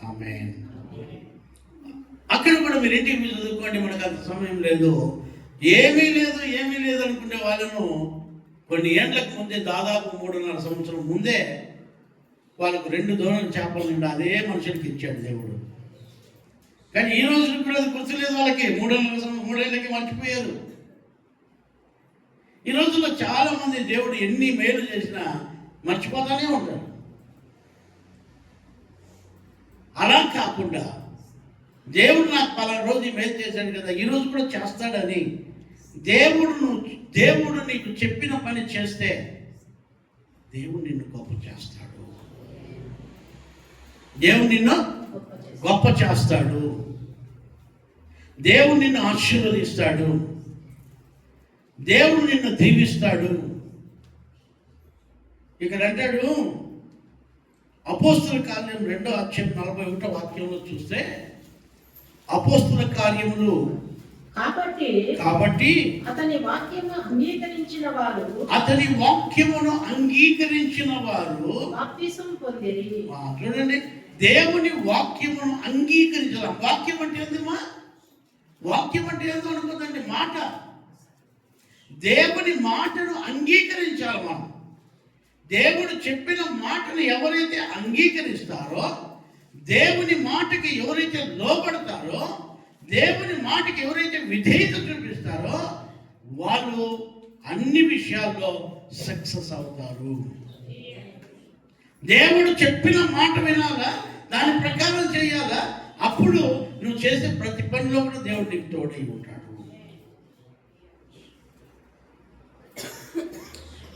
ఆమేన్. అక్కడ కూడా మీరు ఇంటికి మీరు చదువుకోండి, మనకు అంత సమయం లేదు. ఏమీ లేదు అనుకునే వాళ్ళను కొన్ని ఏళ్ళకు ముందే, దాదాపు 3.5 సంవత్సరం ముందే వాళ్ళకు 2 దోణల చేపల నిండా అదే మనుషులకి ఇచ్చాడు దేవుడు. కానీ ఈ రోజుకి కూడా అది గుర్తులేదు వాళ్ళకి. 3 ఏళ్ళకి మర్చిపోయారు. ఈ రోజుల్లో చాలా మంది దేవుడు ఎన్ని మేలు చేసినా మర్చిపోతానే ఉంటారు. అలా కాకుండా దేవుడు నాకు పలానా రోజు మేలు చేశాడు కదా, ఈరోజు కూడా చేస్తాడని దేవుడు నీకు చెప్పిన పని చేస్తే దేవుడు నిన్ను గొప్ప చేస్తాడు. దేవుడు నిన్ను గొప్ప చేస్తాడు. దేవుడు నిన్ను ఆశీర్వదిస్తాడు. దేవుడు నిన్ను దీవిస్తాడు. ఇక్కడ అంటాడు అపోస్తుల కార్యం 2వ అధ్యాయం 41వ వాక్యంలో చూస్తే, అపోస్తుల కార్యములు కాబట్టి అతని వాక్యమును అంగీకరించిన వారు బాప్తిసం పొందిరి. చూడండి, దేవుని వాక్యమును అంగీకరించాలి. వాక్యం అంటే ఏందమ్మా? వాక్యం అంటే ఏందో అనుకోదండి, మాట. దేవుని మాటను అంగీకరించాలి మనం. దేవుడు చెప్పిన మాటను ఎవరైతే అంగీకరిస్తారో, దేవుని మాటకి ఎవరైతే లోబడతారో, దేవుని మాటకి ఎవరైతే విధేయత చూపిస్తారో వాళ్ళు అన్ని విషయాల్లో సక్సెస్ అవుతారు. దేవుడు చెప్పిన మాట వినాలా, దాని ప్రకారం చేయాలా, అప్పుడు నువ్వు చేసే ప్రతి పనిలో కూడా దేవుడు నీకు తోడై ఉంటాడు.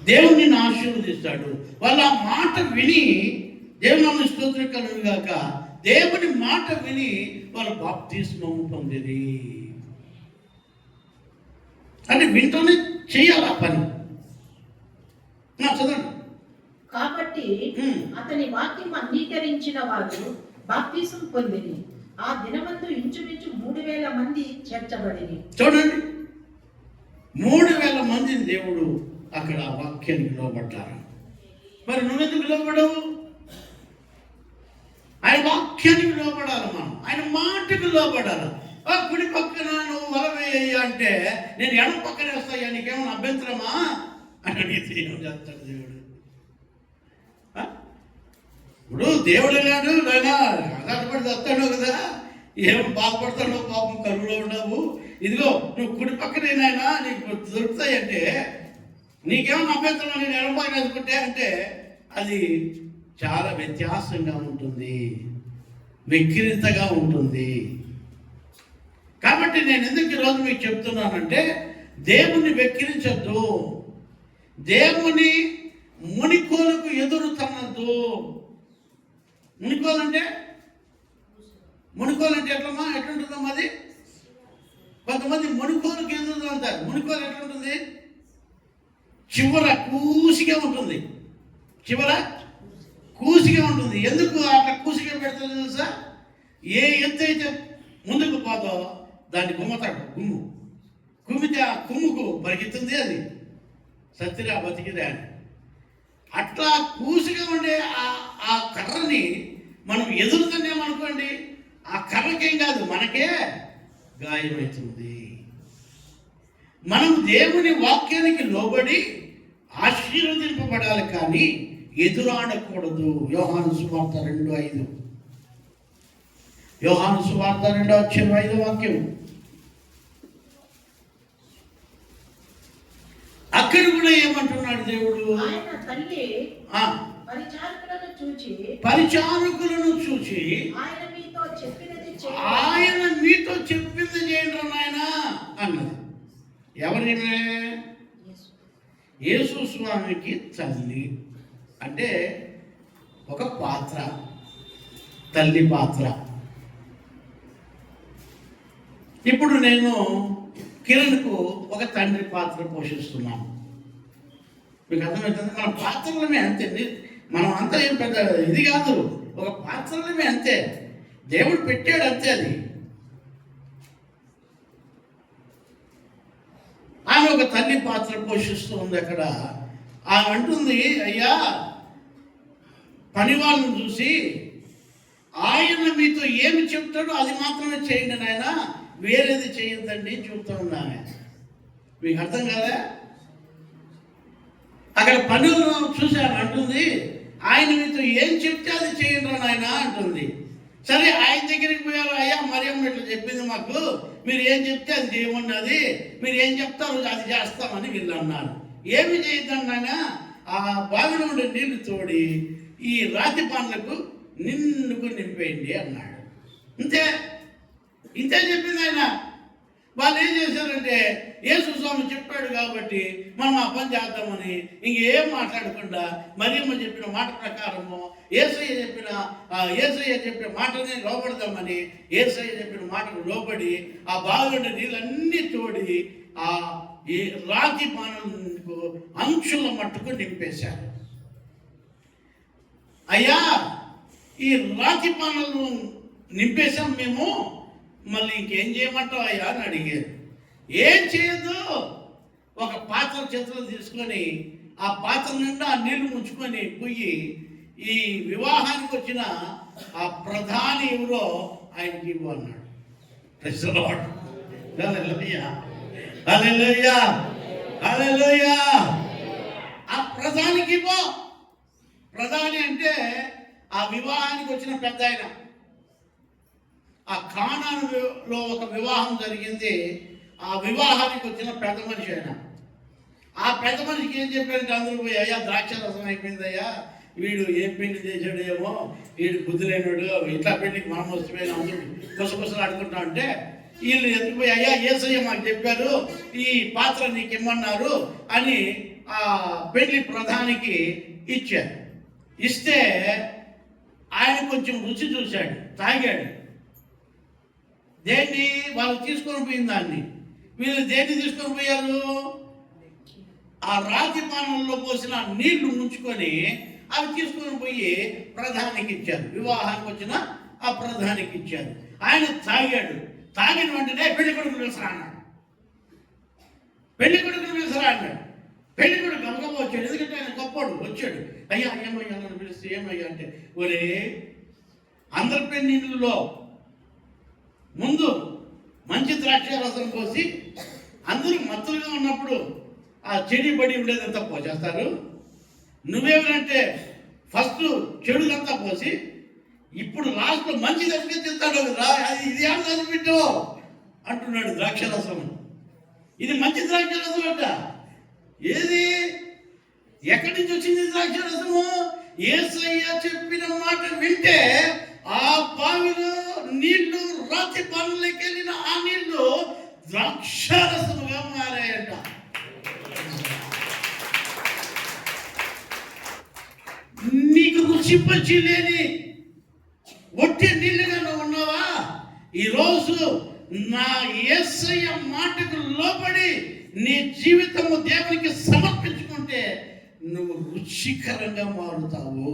దేవుడు నిన్ను ఆశీర్వదిస్తాడు. వాళ్ళు ఆ మాట విని, దేవుని స్తోత్రం కలుగును గాక, దేవుని మాట విని వాళ్ళు బాప్తిస్మము పొందిరి. అంటే వింటూనే చేయాలి ఆ పని. చదవండి. కాబట్టి అతని వాక్యం అంగీకరించిన వారు బాప్తిసం పొందిరి. ఆ దినమందు ఇంచుమించు 3,000 మంది చేర్చబడిరి. చూడండి, 3,000 మందిని దేవుడు అక్కడ వాక్యానికి లోబడ్డారు. మరి నువ్వెందుకు లోబడవు? ఆయన వాక్యానికి లోబడాలి మనం, ఆయన మాటకు లోబడాలి. కుడి పక్కన నువ్వు వల వేయ అంటే నేను ఎడం పక్కన వేస్తాయా, నీకేమన్నా అభ్యంతరమా అని అడిగితే ఏం చేస్తాడు దేవుడు? ఇప్పుడు దేవుడు వెళ్ళాడు, నాయనా ఆధారపడి వస్తాడు కదా, ఏం బాధపడతాడో పాపం, కరువులో ఉండవు, ఇదిగో నువ్వు కుడి పక్కన నాయనా నీకు దొరుకుతాయంటే నీకేమన్నా అభ్యంతరం, నేను ఎడం పక్కన వేసుకుంటే అంటే అది చాలా వ్యత్యాసంగా ఉంటుంది, వికృతగా ఉంటుంది. కాబట్టి నేను ఎందుకు ఈరోజు మీకు చెప్తున్నానంటే, దేవుణ్ణి వెక్కిరించద్దు, దేవుని మునికోలకు ఎదురు తన్నద్దు. మునికోలంటే ఎట్లమ్మా, ఎట్లుంటుందమ్మా అది? కొంతమంది మునికోలకు ఎదురు అంటారు. మునికోలు ఎట్లుంటుంది? చివర కూసిగా ఉంటుంది. కూసిగా ఉంటుంది. ఎందుకు అట్లా కూసిగా పెడుతుంది తెలుసా? ఏ ఎత్తు అయితే ముందుకు పోదో దాన్ని గుమ్మతాడు. కుమ్మితే ఆ కుమ్ముకు పరిగెత్తుంది, అది సత్తిరా బతికిదే అని. అట్లా కూసిగా ఉండే ఆ కర్రని మనం ఎదురుతున్నామనుకోండి, ఆ కర్రకేం కాదు, మనకే గాయమవుతుంది. మనం దేవుని వాక్యానికి లోబడి ఆశీర్వదింపబడాలి, కానీ ఎదురాడకూడదు. యోహాను సువార్త 2:5. యోహాను సువార్త 2:5 వాక్యం. అక్కడ కూడా ఏమంటున్నాడు దేవుడు? ఆయన తల్లి పరిచారకులను చూచి ఆయన మీతో చెప్పింది చేయండి నాయన అన్నది. ఎవరిమే? యేసు స్వామికి తల్లి అంటే ఒక పాత్ర. తల్లి పాత్ర. ఇప్పుడు నేను కిరణ్కు ఒక తండ్రి పాత్ర పోషిస్తున్నాను. మీకు అర్థమవుతుంది? మన పాత్రలమే అంతే. మనం అంతా ఏం పెద్ద ఇది కాదు, ఒక పాత్రలమే అంతే. దేవుడు పెట్టాడు అంతే. అది ఆమె ఒక తల్లి పాత్ర పోషిస్తూ ఉంది అక్కడ. ఆమె అంటుంది, అయ్యా పని వాళ్ళని చూసి ఆయన మీతో ఏమి చెప్తాడో అది మాత్రమే చేయండి నాయన, వేరేది చేయొద్దండి చెప్తా ఉన్నాను. మీకు అర్థం కాదా? అక్కడ పనులను చూశాను అంటుంది, ఆయన మీతో ఏం చెప్తే అది చేయండి నాయన అంటుంది. సరే ఆయన దగ్గరికి పోయారు. అయ్యా మరియమ్మ ఇట్లా చెప్పింది మాకు, మీరు ఏం చెప్తే అది చేయమన్నది, మీరు ఏం చెప్తారో అది చేస్తామని వీళ్ళు అన్నారు. ఏమి చేయొద్దాం నాయన, ఆ బావిలో ఉండే నీళ్లు తోడి ఈ రాతి పండ్లకు నిండుకు నింపేయండి అన్నాడు. ఇంతే ఇంతే చెప్పింది ఆయన. వాళ్ళు ఏం చేశారంటే, యేసు స్వామి చెప్పాడు కాబట్టి మనం ఆ పని చేద్దామని ఇంకేం మాట్లాడకుండా మరియమ్మ చెప్పిన మాట ప్రకారము యేసయ్య చెప్పిన మాటని లోపడదామని యేసయ్య చెప్పిన మాటకు లోబడి ఆ బావిలోని నీళ్ళన్నీ తోడి ఆ ఈ రాతి పానలకు అంచుల మట్టుకు నింపేశారు. అయ్యా ఈ రాతి పానలను నింపేశాం మేము, మళ్ళీ ఇంకేం చేయమంటావు అయ్యా అని అడిగారు. ఏం చేయదు, ఒక పాత్ర చేతులు తీసుకొని ఆ పాత్ర నిండా ఆ నీళ్లు ముంచుకొని పోయి ఈ వివాహానికి వచ్చిన ఆ ప్రధాని ఎవరో ఆయనకి ఇవ్వు అన్నాడు. హల్లెలూయా, హల్లెలూయా, హల్లెలూయా. ఆ ప్రధానికి ఇవ్వు. ప్రధాని అంటే ఆ వివాహానికి వచ్చిన పెద్ద ఆయన. ఆ కానానులో ఒక వివాహం జరిగింది. ఆ వివాహానికి వచ్చిన పెద్ద మనిషి ఆయన. ఆ పెద్ద మనిషికి ఏం చెప్పారంటే అందరూ పోయి, అయ్యా ద్రాక్ష రసం అయిపోయిందయ్యా, వీడు ఏం పెళ్లి చేశాడు ఏమో, వీడు బుద్ధిలేనుడు, ఇట్లా పెళ్లికి మనం వస్తున్నాయి అందరూ కుసకుసలు ఆడుకుంటా ఉంటే వీళ్ళు ఎత్తుకుపోయి, అయ్యా యేసయ్య మాకు చెప్పారు ఈ పాత్ర నీకు ఇమ్మన్నారు అని ఆ పెళ్లి ప్రధానికి ఇచ్చారు. ఇస్తే ఆయన కొంచెం రుచి చూశాడు, తాగాడు. దేన్ని వాళ్ళు తీసుకొని పోయిన దాన్ని. వీళ్ళు దేన్ని తీసుకొని పోయారు? ఆ రాతి పానంలో పోసిన నీళ్లు ముంచుకొని అవి తీసుకొని పోయి ప్రధానికి ఇచ్చారు. వివాహానికి వచ్చిన ఆ ప్రధానికి ఇచ్చారు. ఆయన తాగాడు. తాగిన వెంటనే పెళ్లి కొడుకుని పిలుసరా అన్నాడు. పెళ్లి కొడుకుని పిలుసరా అన్నాడు. పెళ్లి కొడుకు గమగమ వచ్చాడు, ఎందుకంటే ఆయన గొప్పడు. వచ్చాడు, అయ్యా ఏమయ్యా నన్ను పిలిస్తే ఏమయ్యా అంటే, ఒరే అందరి పెళ్లిళ్ళలో ముందు మంచి ద్రాక్ష రసం పోసి అందరూ మత్తులుగా ఉన్నప్పుడు ఆ చెడి బడి ఉండేదంతా పోసేస్తారు. నువ్వేమంటే ఫస్ట్ చెడుదంతా పోసి ఇప్పుడు లాస్ట్లో మంచి దశగా తింటాడు కదా, అది ఇది ఏం చదివిట్టు అంటున్నాడు. ద్రాక్ష రసం ఇది మంచి ద్రాక్ష రసం అంట. ఏది ఎక్కడి నుంచి వచ్చింది ద్రాక్ష రసము? యేసయ్య చెప్పిన మాట వింటే ఆ బావిలో నీళ్లు రాతి పాలలోకి వెళ్ళిన ఆ నీళ్లు ద్రాక్షారసముగా మారాయంట. నీకు రుచి పచ్చి లేని ఒట్టి నీళ్ళుగా నువ్వు ఉన్నావా? ఈరోజు నా యేసయ్య మాటకు లోబడి నీ జీవితము దేవునికి సమర్పించుకుంటే నువ్వు రుచికరంగా మారుతావు.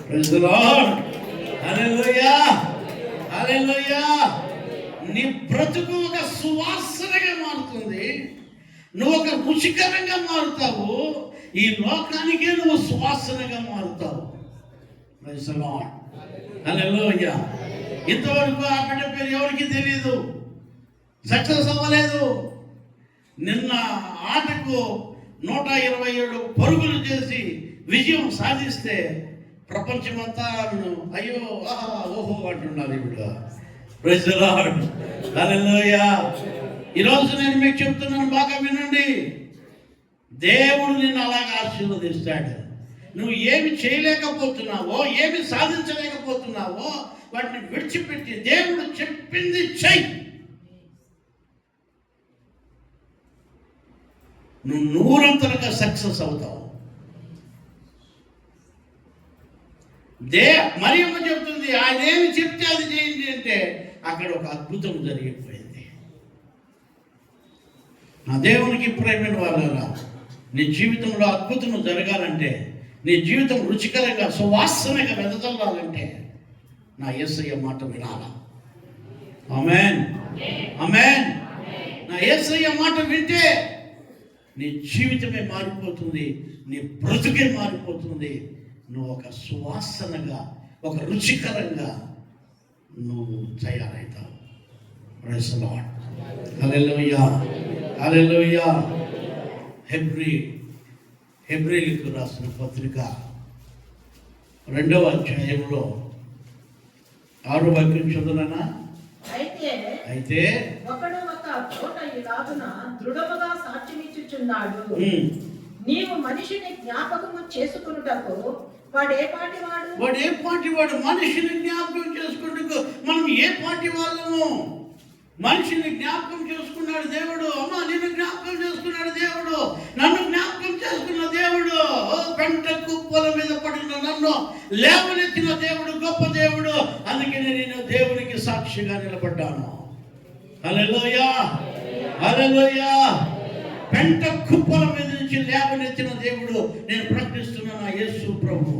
ప్రైజ్ ది లార్డ్, హల్లెలూయా, హల్లెలూయా. నీ బ్రతుకు ఒక సువాసనగా మారుతుంది. నువ్వు ఒక రుచికరంగా మారుతావు. ఈ లోకానికే నువ్వు సువాసనగా మారుతావు. ప్రైజ్ ది లార్డ్, హల్లెలూయా. ఇంతవరకు ఆ బిడ్డ పేరు ఎవరికి తెలియదు, సక్సెస్ అవ్వలేదు. నిన్న ఆటకు 127 పరుగులు చేసి విజయం సాధిస్తే ప్రపంచమంతా అయ్యో ఆహా ఓహో అంటున్నారు. ఇప్పుడు ప్రైజ్ ది లార్డ్, హల్లెలూయా. ఈరోజు నేను మీకు చెప్తున్నాను, బాగా వినండి. దేవుడు నిన్ను అలాగా ఆశీర్వదిస్తాడు. నువ్వు ఏమి చేయలేకపోతున్నావో, ఏమి సాధించలేకపోతున్నావో వాటిని విడిచిపెట్టి దేవుడు చెప్పింది చెయ్యి. నువ్వు 100% సక్సెస్ అవుతావు. మరియమ్మ చెప్తుంది, ఆయన ఏమి చెప్తే అది చేయండి అంటే అక్కడ ఒక అద్భుతం జరిగిపోయింది. నా దేవునికి ప్రేమైన వాళ్ళరా, నీ జీవితంలో అద్భుతం జరగాలంటే, నీ జీవితం రుచికరంగా సువాసనగా వెదజల్లాలంటే నా యేసయ్య మాట వినాలా. ఆమేన్, ఆమేన్. నా యేసయ్య మాట వింటే నీ జీవితమే మారిపోతుంది, నీ బ్రతుకే మారిపోతుంది. నువ్వు ఒక సువాసనగా, ఒక రుచికరంగా నువ్వు తయారవుతావు. Praise the Lord. Hallelujah, hallelujah. హెబ్రీయులకు రాసిన పత్రిక 2వ అధ్యాయంలో 6వ వాక్యం చదువునా? అయితే ఒకడు ఒక చోట ఇలాగున దృఢముగా సాక్ష్యమిచ్చుచున్నాడు, నీవు మనిషిని జ్ఞాపకము చేసుకొనుటకు వాడు ఏ పాటి వాడు. మనిషిని జ్ఞాపకం చేసుకుంటూ మనం ఏ పాటి వాళ్ళము? మనిషిని జ్ఞాపకం చేసుకున్నాడు దేవుడు. అమ్మా, నిన్ను జ్ఞాపకం చేసుకున్నాడు దేవుడు, నన్ను జ్ఞాపకం చేసుకున్న దేవుడు. పెంట కుప్పల మీద పడిన నన్ను లేవనెత్తిన దేవుడు గొప్ప దేవుడు. అందుకే నేను దేవునికి సాక్షిగా నిలబడ్డాను. హల్లెలూయా, హల్లెలూయా. పెంట కుప్పల మీద నుంచి లేవనెత్తిన దేవుడు నేను ప్రకటిస్తున్నా, నా యేసు ప్రభు.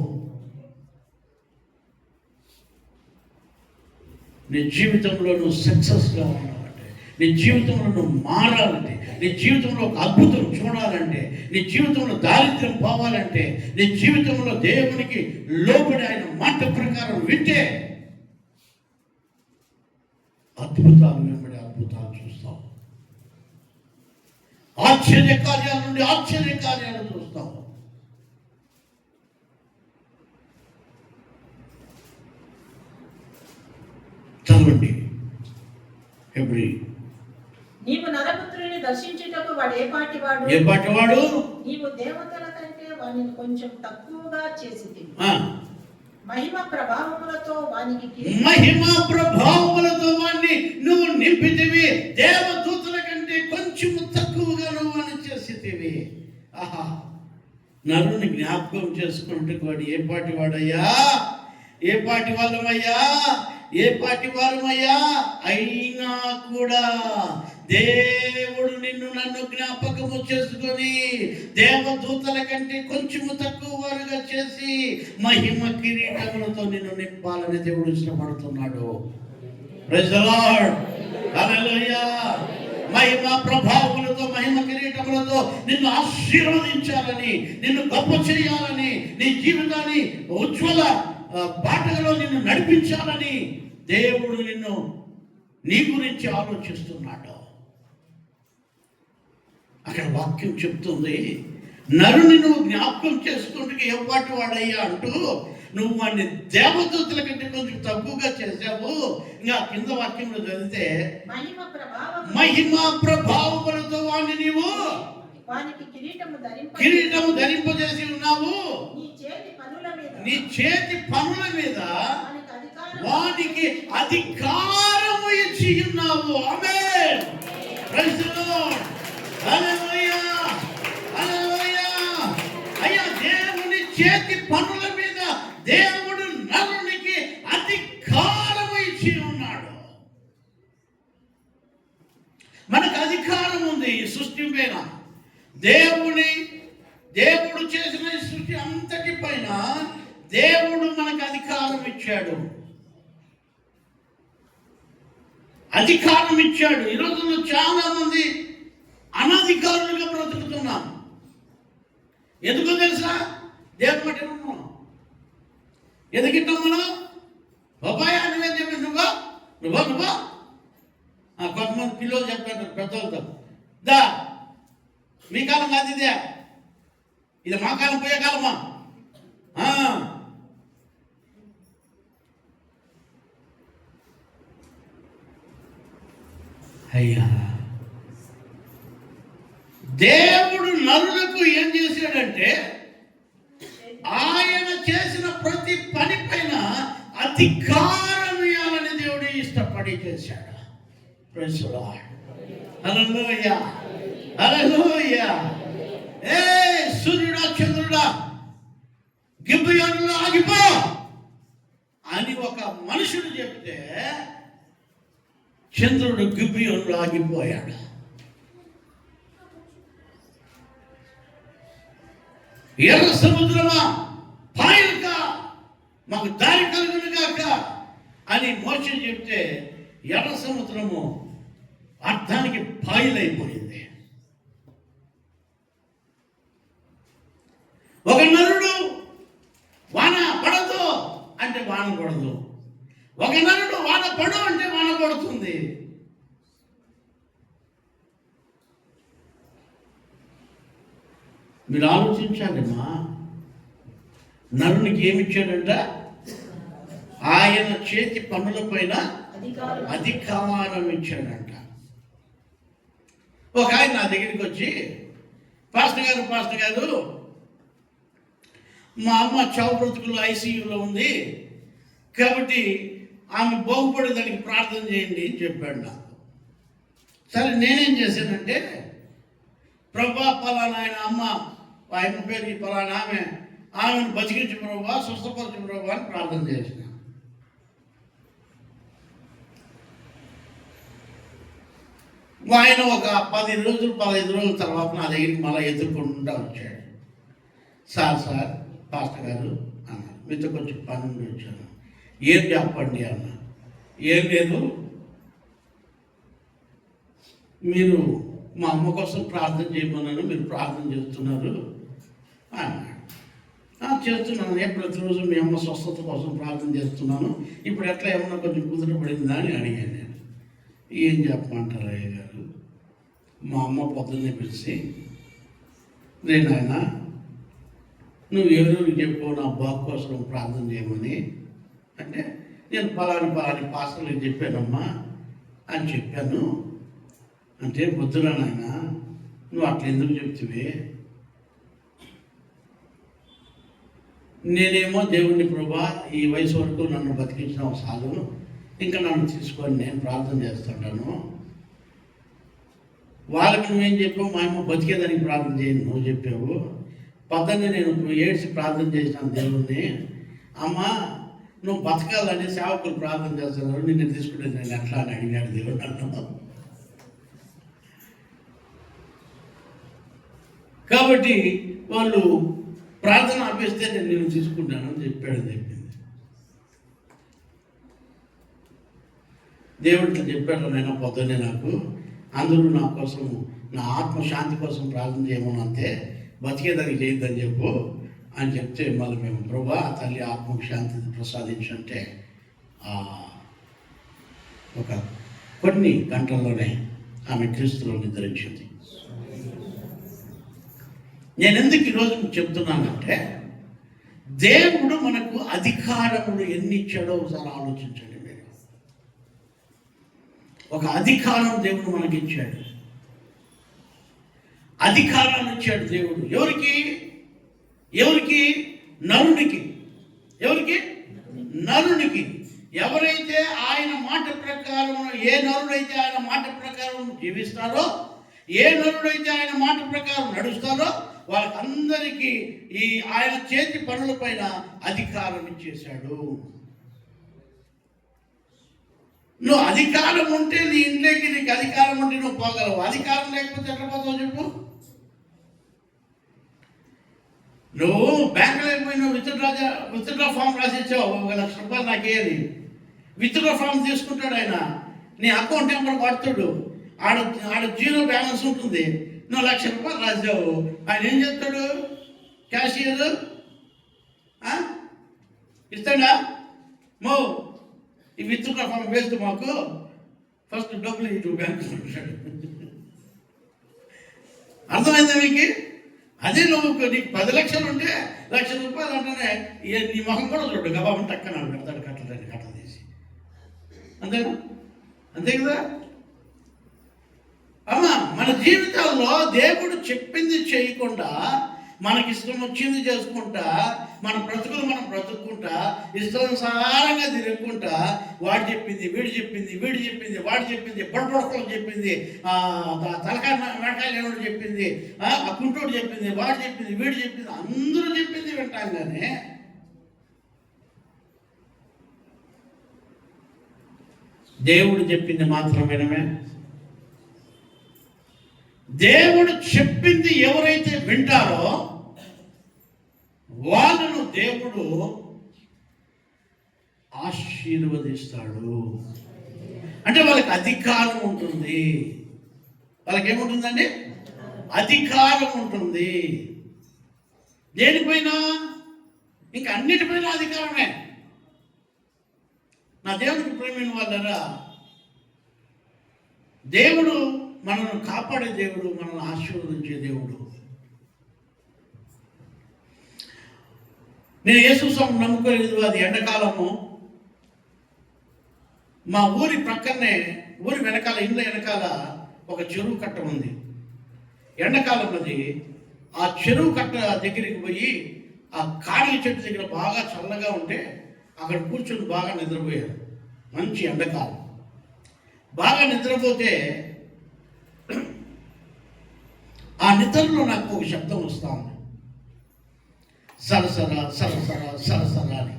నీ జీవితంలో నువ్వు సక్సెస్గా ఉండాలంటే, నీ జీవితంలో నువ్వు మారాలంటే, నీ జీవితంలో ఒక అద్భుతం చూడాలంటే, నీ జీవితంలో దారిద్ర్యం పోవాలంటే, నీ జీవితంలో దేవునికి లోబడి ఆయన మాట ప్రకారం వింటే అద్భుతాలు వెంబడి అద్భుతాలు చూస్తావు. ఆశ్చర్య కార్యాల నుండి ఆశ్చర్య కార్యాలు చూస్తావు. చదవండి. హెబ్రీ. నీవు నరపుత్రుని దర్శించుటకు వాడు ఏ పాటి వాడు. నీవు దేవతల కంటే వానిని కొంచెం తక్కువగా చేసితివి. మహిమ ప్రభావములతో వాణ్ణి నువ్వు నింపితివి. దేవదూతల కంటే కొంచెం తక్కువగా నువ్వు వాణ్ణి చేసితివి. ఆహా, నరుని జ్ఞాపకం చేసుకుంటే వాడు ఏ పాటి వాడయ్యా? ఏ పాటి వాళ్ళమయ్యా? ఏ పాటి వారమయ్యా? అయినా కూడా దేవుడు నిన్ను నన్ను జ్ఞాపకము చేసుకొని దేవదూతల కంటే కొంచెము తక్కువ వారుగా చేసి మహిమ కిరీటములతో నిన్ను నింపాలని దేవుడు ఇష్టపడుతున్నాడు. Praise the Lord. హల్లెలూయా. మహిమ ప్రభావములతో, మహిమ కిరీటములతో నిన్ను ఆశీర్వదించాలని, నిన్ను గొప్ప చేయాలని, నీ జీవితాన్ని ఉజ్వల బాటలో నిన్ను నడిపించాలని దేవుడు నీ గురించి ఆలోచిస్తున్నాడు. అక్కడ వాక్యం చెప్తుంది, నరుని నువ్వు జ్ఞాపకం చేసుకుంటూ ఏ పాటి వాడయ్యా అంటూ నువ్వు వాడిని దేవదూతల కంటే కొంచెం తక్కువగా చేశావు. ఇంకా కింద వాక్యంలో చదివితే మహిమ ప్రభావములతో వాడిని నీవు కిరీటము ధరింపజేసి ఉన్నావు. నీ చేతి పనుల మీద వానికి అధికారము ఇచ్చి ఉన్నావు. Amen. Praise the Lord. Hallelujah, hallelujah. అయ్యా, దేవుని చేతి పనుల మీద దేవుడు నరునికి అధికారము ఇచ్చి ఉన్నాడు. మనకు అధికారం ఉంది ఈ సృష్టి పైన. దేవుడు చేసిన ఈ సృష్టి అంతటి పైన దేవుడు మనకు అధికారం ఇచ్చాడు. అధికారం ఇచ్చాడు. ఈ రోజుల్లో చాలా మంది అనధికారులుగా బ్రతుకుతున్నాం. ఎందుకో తెలుసా? దేవుడు బట్టి ఉన్నాం. ఎందుకింటాం మనం? బాబాయ్ నువ్వేం చెప్పి నువ్వా కొంతమంది పిల్లలు చెప్తారు పెద్దలతో, దా మీ కాలం కాదు ఇదే, ఇది మా కాలం పోయే కాలమా? అయ్యా, దేవుడు నరులకు ఏం చేశాడంటే ఆయన చేసిన ప్రతి పని పైన అధికారం ఇవ్వాలని దేవుడు ఇష్టపడి చేశాడు. Praise the Lord. Hallelujah, hallelujah. ఏ సూర్యుడా, చంద్రుడా, గిబ్బియోనులో ఆగిపో. ఒక మనుషుడు చెప్తే చంద్రుడు గిబియోనులో ఆగిపోయాడు. ఎర్ర సముద్రమా పాయలుక మాకు దారి కలుగును గాక అని మోషే చెప్తే ఎర్ర సముద్రము అర్థానికి పాయలైపోయింది. ఒక నరుడు వాన పడదు అంటే వాన పడదు, ఒక నరుడు వాన పడు అంటే వాన పడుతుంది. మీరు ఆలోచించాలమ్మా, నరునికి ఏమిచ్చాడంట? ఆయన చేతి పనుల పైన అధికారం ఇచ్చాడంట. ఒక ఆయన నా దగ్గరికి వచ్చి, పాస్టర్ గారు మా అమ్మ చావు బ్రతుకుల్లో ఐసీయూలో ఉంది, కాబట్టి ఆమె బాగుపడేదానికి ప్రార్థన చేయండి అని చెప్పాడు నాకు. సరే నేనేం చేశానంటే, ప్రభా పలానా ఆయన అమ్మ పేరు పలానా ఆమెను బతికించు ప్రభా, స్వస్థపరచు ప్రభా అని ప్రార్థన చేసిన. ఆయన ఒక 15 రోజుల తర్వాత నా దగ్గరికి మళ్ళీ ఎదుర్కొంటూ వచ్చాడు. సార్ పాస్టర్ గారు అన్నారు, మీతో కొంచెం పని ఉండి వచ్చాను. ఏం చెప్పండి అన్న. ఏం లేదు, మీరు మా అమ్మ కోసం ప్రార్థన చేయమన్నాను, మీరు ప్రార్థన చేస్తున్నారు అన్నాడు. చేస్తున్నాను, ప్రతిరోజు మీ అమ్మ స్వస్థత కోసం ప్రార్థన చేస్తున్నాను, ఇప్పుడు ఎట్లా ఏమన్నా కొంచెం కుదురపడిందా అని అడిగాను నేను. ఏం చెప్పమంటారు అయ్య గారు? మా అమ్మ పొద్దున్నే పిలిచి, రే నాయన నువ్వు ఎవరెవరికి చెప్పు నా బాగు కోసం ప్రార్థన చేయమని అంటే, నేను పలాని పాస్టర్లకు చెప్పానమ్మా అని చెప్పాను. అంటే వద్దురా నాయన, నువ్వు అట్లా ఎందుకు చెప్తివి? నేనేమో దేవుణ్ణి ప్రభా ఈ వయసు వరకు నన్ను బతికించిన చాలు, ఇంకా నన్ను తీసుకొని నేను ప్రార్థన చేస్తుంటాను. వాళ్ళకి నువ్వేం చెప్పావు? మా అమ్మ బతికేదానికి ప్రార్థన చేయను నువ్వు చెప్పావు. పొద్దున్నే నేను ఏడ్చి ప్రార్థన చేసినాను దేవుణ్ణి, అమ్మ నువ్వు బతకాలని సేవకులు ప్రార్థన చేస్తున్నారు, నిన్ను తీసుకుంటే నేను ఎట్లా అని అడిగాడు దేవుడు అన్నాను. కాబట్టి వాళ్ళు ప్రార్థన ఆపేస్తే నేను తీసుకుంటానని చెప్పింది. దేవుడితో చెప్పాడు, నేను పొద్దున్నే నాకు అందరూ నా కోసం నా ఆత్మశాంతి కోసం ప్రార్థన చేయమని, అంతే బతికేదానికి చేయొద్దని చెప్పు అని చెప్తే, మళ్ళీ మేము ప్రభా తల్లి ఆత్మకు శాంతి ప్రసాదించంటే ఒక కొన్ని గంటల్లోనే ఆమె క్రీస్తులో నిద్రించింది. నేను ఎందుకు ఈరోజు చెప్తున్నానంటే, దేవుడు మనకు అధికారములు ఎన్ని ఇచ్చాడో ఒకసారి ఆలోచించండి మీరు. ఒక అధికారం దేవుడు మనకి ఇచ్చాడు. అధికారాన్ని ఇచ్చాడు దేవుడు. ఎవరికి? నరునికి. ఎవరికి? నరునికి. ఎవరైతే ఆయన మాట ప్రకారం, ఏ నరుడైతే ఆయన మాట ప్రకారం జీవిస్తారో, ఏ నరుడైతే ఆయన మాట ప్రకారం నడుస్తారో, వాళ్ళకందరికీ ఈ ఆయన చేతి పనుల పైన అధికారం ఇచ్చేశాడు. నువ్వు అధికారం ఉంటే నీ ఇంట్లోకి నీకు అధికారం ఉంటే నువ్వు పోగలవు. అధికారం లేకపోతే ఎట్లా పోతావు చెప్పు? నువ్వు బ్యాంకులో పోయి నువ్వు విత్డ్రా ఫామ్ రాసిచ్చావు, 1 లక్ష రూపాయలు నాకేది విత్డ్రా ఫామ్ తీసుకుంటాడు ఆయన, నీ అకౌంట్ నెంబర్ పడుతాడు, ఆడ జీరో బ్యాలెన్స్ ఉంటుంది. నువ్వు 1 లక్ష రూపాయలు రాసావు, ఆయన ఏం చెప్తాడు? క్యాషియర్ ఇస్తాడా? ఈ విత్డ్రా ఫామ్ వేస్ట్, మాకు ఫస్ట్ డబ్బులు ఇటు బ్యాంకు ఉంటాడు. అర్థమైందా మీకు? అదే నువ్వు నీకు 10 లక్షలు ఉంటే 1 లక్ష రూపాయలు అంటేనే నీ మొహం కూడా చూడు, గబాబం టక్కన కడతాడు, కట్టలు తీసి. అంతేనా? అంతే కదా అమ్మా. మన జీవితాల్లో దేవుడు చెప్పింది చేయకుండా, మనకి ఇష్టం వచ్చింది చేసుకుంటా, మన బ్రతుకులు మనం బ్రతుక్కుంటా, ఇష్టానుసారంగా తిరుగుకుంటా, వాడు చెప్పింది వీడు చెప్పింది వాడు చెప్పింది బొడబొడకలు చెప్పింది, తలకాయ మెడకాయలు ఎవడు చెప్పింది, ఆ కుంటోడు చెప్పింది, వాడు చెప్పింది వీడు చెప్పింది, అందరూ చెప్పింది వింటాం. కానీ దేవుడు చెప్పింది మాత్రం వినమే. దేవుడు చెప్పింది ఎవరైతే వింటారో వాళ్ళను దేవుడు ఆశీర్వదిస్తాడు. అంటే వాళ్ళకి అధికారం ఉంటుంది. వాళ్ళకి ఏముంటుందండి? అధికారం ఉంటుంది. దేనిపైన? ఇంకా అన్నిటిపైన అధికారమే. నా దేవుడికి ప్రేమైన వాళ్ళరా, దేవుడు మనల్ని కాపాడే దేవుడు, మనల్ని ఆశీర్వదించే దేవుడు. నేను యేసు స్వామిని నమ్ముకోలేదు. అది ఎండాకాలము. మా ఊరి ప్రక్కనే, ఊరి వెనకాల, ఇళ్ళ వెనకాల ఒక చెరువు కట్ట ఉంది. ఎండాకాలం అది. ఆ చెరువు కట్ట దగ్గరికి పోయి ఆ కాడిగ చెట్టు దగ్గర బాగా చల్లగా ఉంటే అక్కడ కూర్చొని బాగా నిద్రపోయాను. మంచి ఎండాకాలం. బాగా నిద్రపోతే ఆ నిద్రలో నాకు ఒక శబ్దం వస్తూ ఉంది, సరసరా సరసరా సరసరా అని.